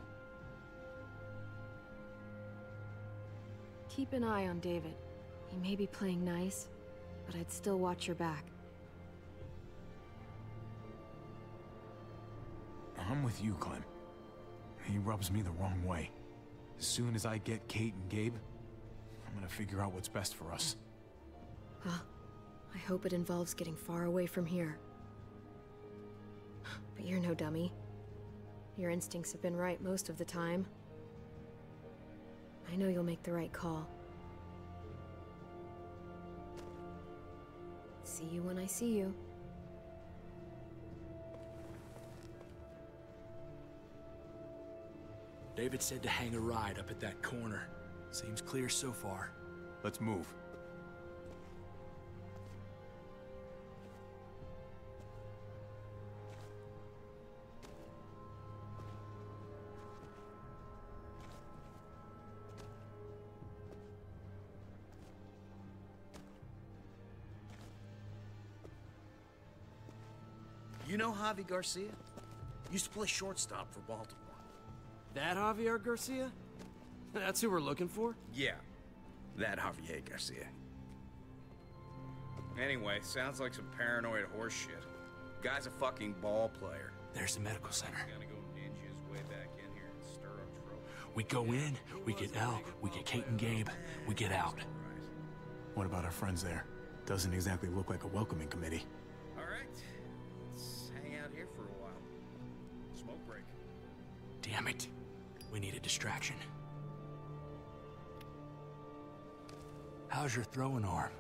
Keep an eye on David. He may be playing nice, but I'd still watch your back. I'm with you, Clem. He rubs me the wrong way. As soon as I get Kate and Gabe, I'm gonna figure out what's best for us. Well, I hope it involves getting far away from here. But you're no dummy. Your instincts have been right most of the time. I know you'll make the right call. See you when I see you. David said to hang a ride up at that corner. Seems clear so far. Let's move. You know Javi Garcia? Used to play shortstop for Baltimore. That Javier Garcia? That's who we're looking for? Yeah, that Javier Garcia. Anyway, sounds like some paranoid horse shit. Guy's a fucking ball player. There's the medical center. Gonna go ninja his way back in here and stir up trouble. We go in, we get Elle, we get Kate and Gabe, we get out. What about our friends there? Doesn't exactly look like a welcoming committee. All right, let's hang out here for a while. Smoke break. Damn it. We need a distraction. How's your throwing arm?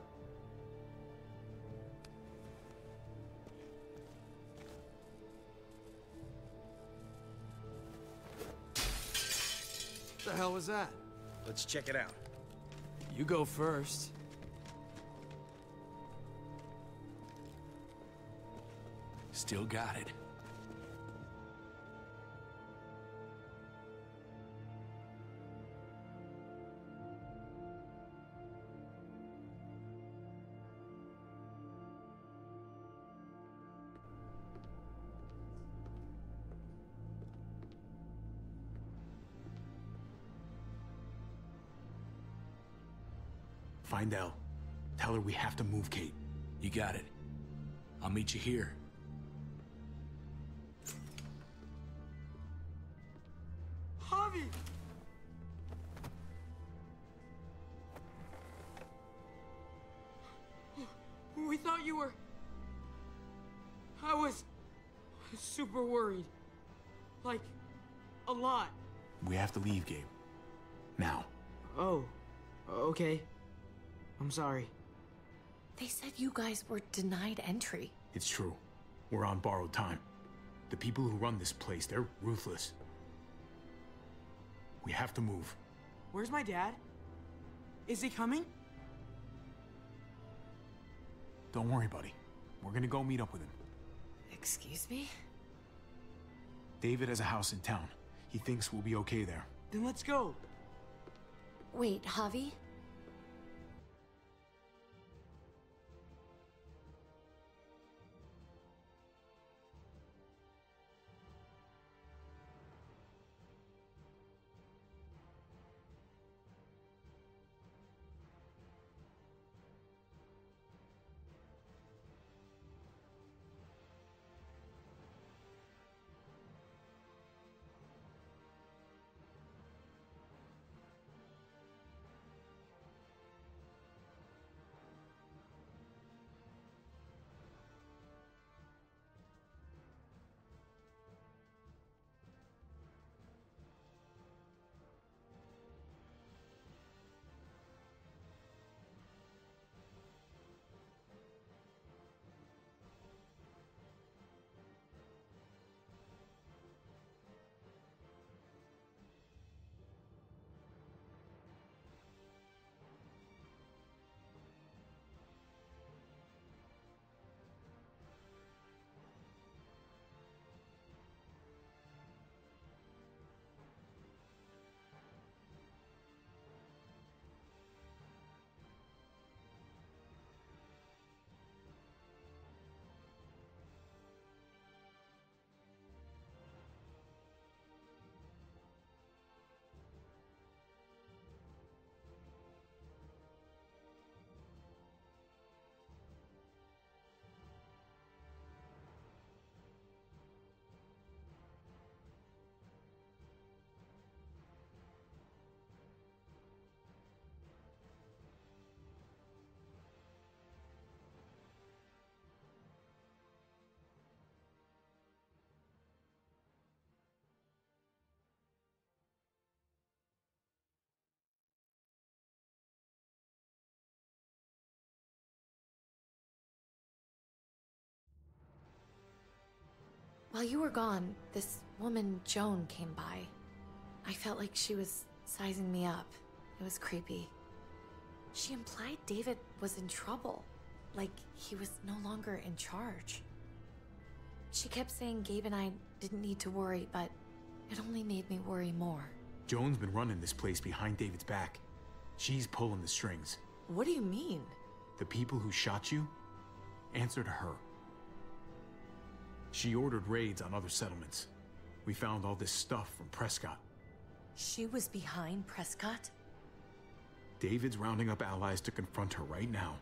What the hell was that? Let's check it out. You go first. Still got it. Find Elle. Tell her we have to move Kate. You got it. I'll meet you here. Javi! We thought you were... I was super worried. Like, a lot. We have to leave, Gabe. Now. Oh, okay. I'm sorry. They said you guys were denied entry. It's true. We're on borrowed time. The people who run this place, they're ruthless. We have to move. Where's my dad? Is he coming? Don't worry, buddy. We're gonna go meet up with him. Excuse me? David has a house in town. He thinks we'll be okay there. Then let's go. Wait, Javi? While you were gone, this woman, Joan, came by. I felt like she was sizing me up. It was creepy. She implied David was in trouble. Like, he was no longer in charge. She kept saying Gabe and I didn't need to worry, but it only made me worry more. Joan's been running this place behind David's back. She's pulling the strings. What do you mean? The people who shot you answer to her. She ordered raids on other settlements. We found all this stuff from Prescott. She was behind Prescott? David's rounding up allies to confront her right now.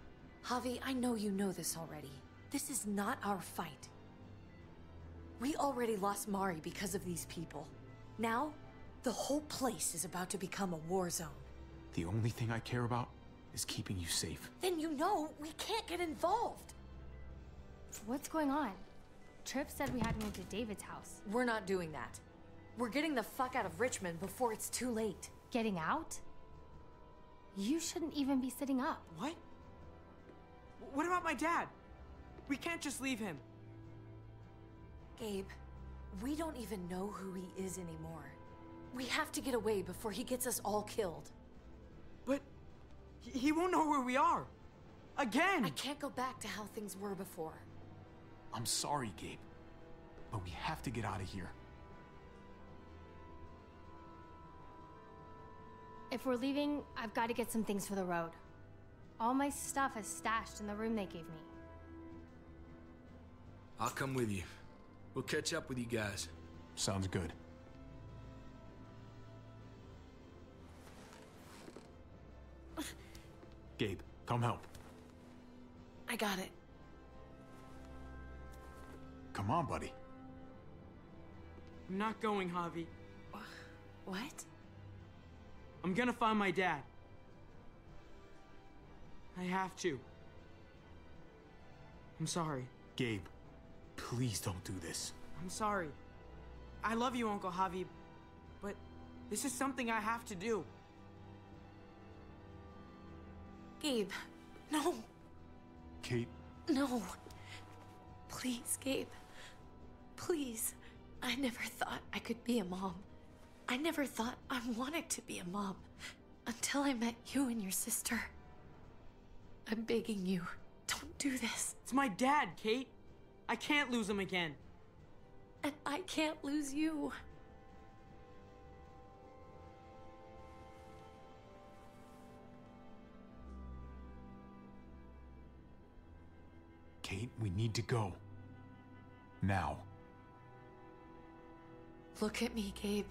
Javi, I know you know this already. This is not our fight. We already lost Mari because of these people. Now, the whole place is about to become a war zone. The only thing I care about is keeping you safe. Then you know we can't get involved. What's going on? Tripp said we had to move to David's house. We're not doing that. We're getting the fuck out of Richmond before it's too late. Getting out? You shouldn't even be sitting up. What? What about my dad? We can't just leave him. Gabe, we don't even know who he is anymore. We have to get away before he gets us all killed. But he won't know where we are. Again! I can't go back to how things were before. I'm sorry, Gabe, but we have to get out of here. If we're leaving, I've got to get some things for the road. All my stuff is stashed in the room they gave me. I'll come with you. We'll catch up with you guys. Sounds good. Gabe, come help. I got it. Come on, buddy. I'm not going, Javi. What? I'm gonna find my dad. I have to. I'm sorry. Gabe, please don't do this. I'm sorry. I love you, Uncle Javi, but this is something I have to do. Gabe, no. Kate. No. Please, Gabe. Please. I never thought I could be a mom. I never thought I wanted to be a mom until I met you and your sister. I'm begging you, don't do this. It's my dad, Kate. I can't lose him again. And I can't lose you. Kate, we need to go. Now. Look at me, Gabe.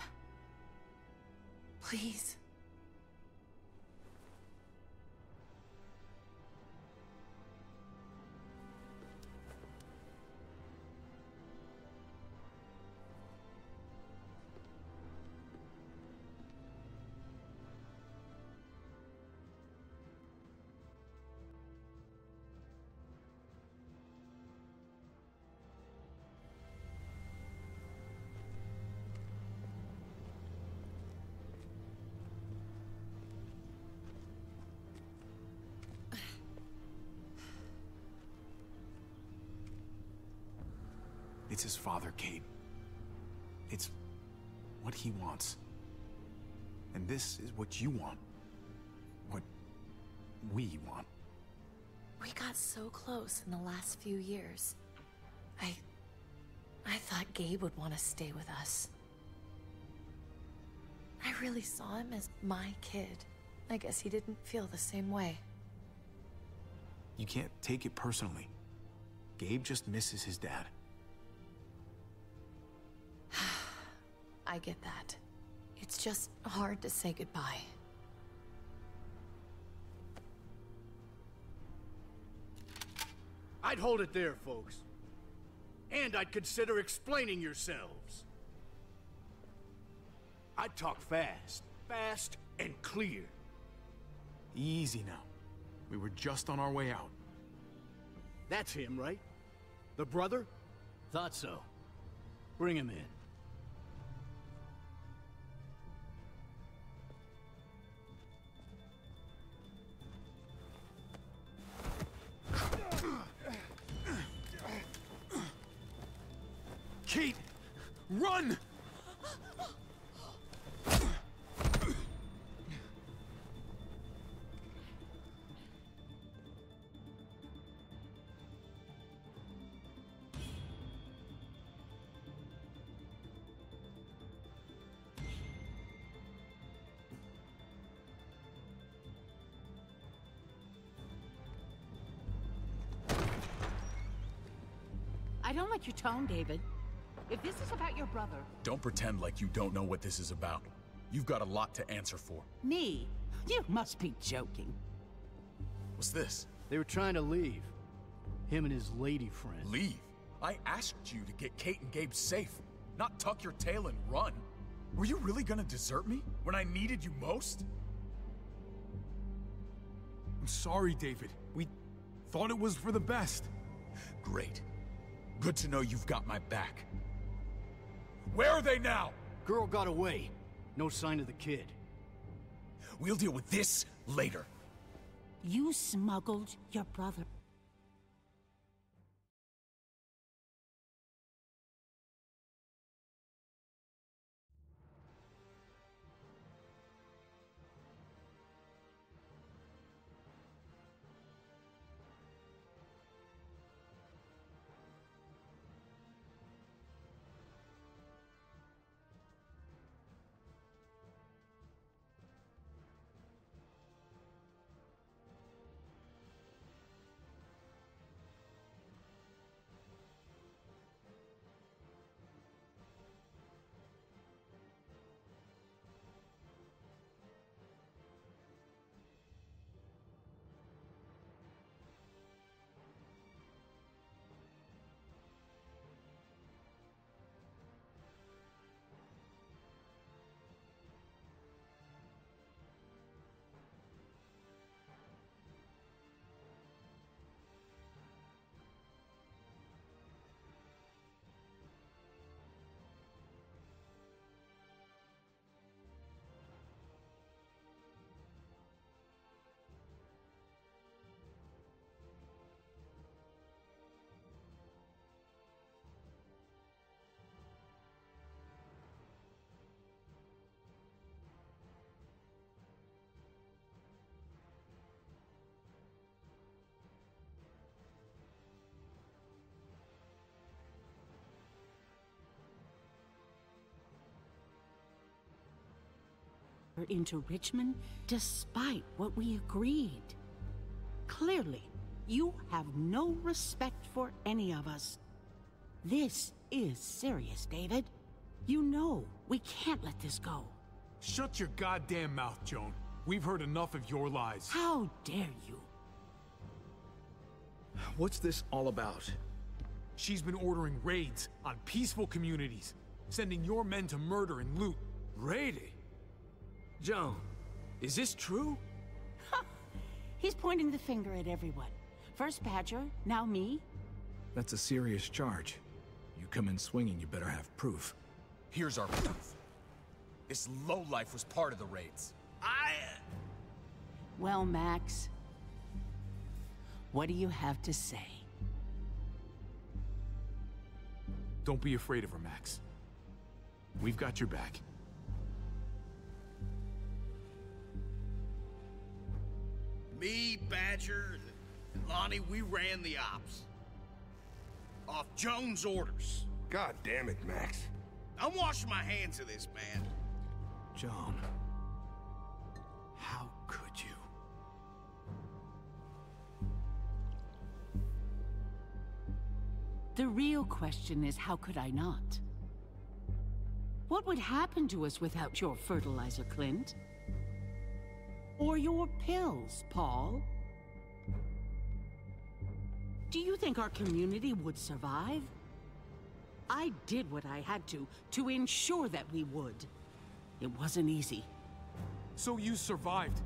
Please. It's his father, Kate. It's what he wants. And this is what you want. What we want. We got so close in the last few years. I thought Gabe would want to stay with us. I really saw him as my kid. I guess he didn't feel the same way. You can't take it personally. Gabe just misses his dad. I get that. It's just hard to say goodbye. I'd hold it there, folks. And I'd consider explaining yourselves. I'd talk fast. Fast and clear. Easy now. We were just on our way out. That's him, right? The brother? Thought so. Bring him in. Kate! Run! don't like your tone, David. If this is about your brother... Don't pretend like you don't know what this is about. You've got a lot to answer for. Me? You must be joking. What's this? They were trying to leave. Him and his lady friend. Leave? I asked you to get Kate and Gabe safe, not tuck your tail and run. Were you really gonna desert me when I needed you most? I'm sorry, David. We thought it was for the best. Great. Good to know you've got my back. Where are they now? Girl got away. No sign of the kid. We'll deal with this later. You smuggled your brother. Into Richmond despite what we agreed. Clearly, you have no respect for any of us. This is serious, David. You know we can't let this go. Shut your goddamn mouth, Joan. We've heard enough of your lies. How dare you? What's this all about? She's been ordering raids on peaceful communities, sending your men to murder and loot. Raiding? Joan, is this true? He's pointing the finger at everyone. First Badger, now me. That's a serious charge. You come in swinging, you better have proof. Here's our proof. This lowlife was part of the raids. Well, Max, what do you have to say? Don't be afraid of her, Max. We've got your back. Me, Badger, and Lonnie, we ran the ops. Off Joan's orders. God damn it, Max. I'm washing my hands of this, man. Joan, how could you? The real question is, how could I not? What would happen to us without your fertilizer, Clint? Or your pills, Paul? Do you think our community would survive? I did what I had to ensure that we would. It wasn't easy. So you survived.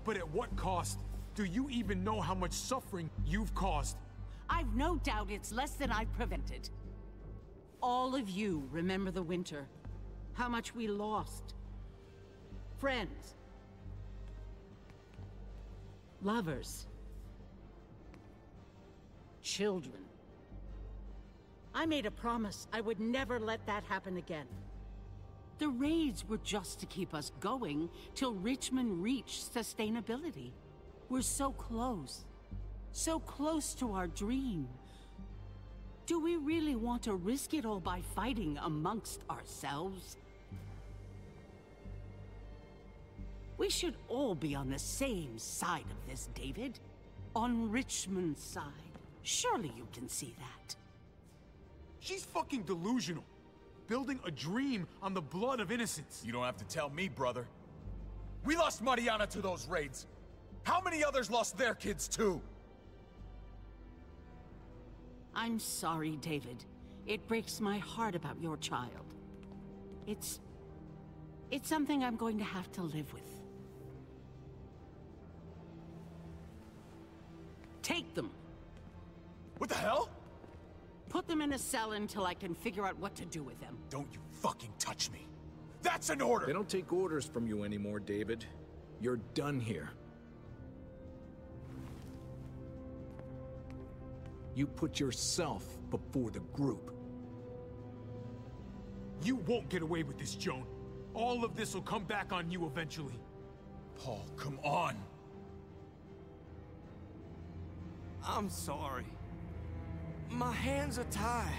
But at what cost? Do you even know how much suffering you've caused? I've no doubt it's less than I've prevented. All of you remember the winter. How much we lost. Friends. Lovers. Children. I made a promise I would never let that happen again. The raids were just to keep us going till Richmond reached sustainability. We're so close. So close to our dream. Do we really want to risk it all by fighting amongst ourselves? We should all be on the same side of this, David. On Richmond's side. Surely you can see that. She's fucking delusional. Building a dream on the blood of innocents. You don't have to tell me, brother. We lost Mariana to those raids. How many others lost their kids, too? I'm sorry, David. It breaks my heart about your child. It's something I'm going to have to live with. Take them. What the hell? Put them in a cell until I can figure out what to do with them. Don't you fucking touch me. That's an order! They don't take orders from you anymore, David. You're done here. You put yourself before the group. You won't get away with this, Joan. All of this will come back on you eventually. Paul, come on! I'm sorry. My hands are tied.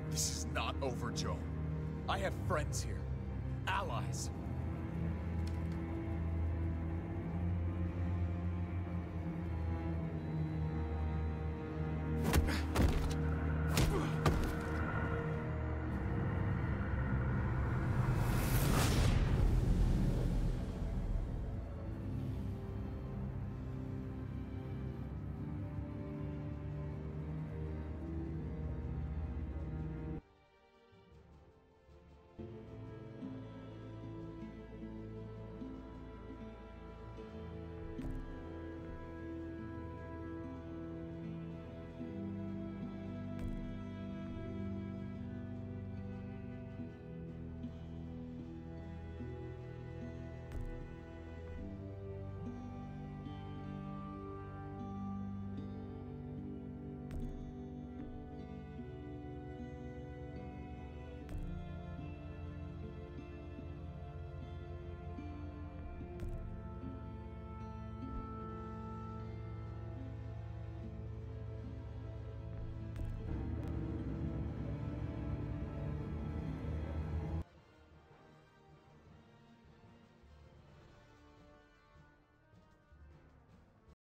This is not over, Joan. I have friends here. Allies.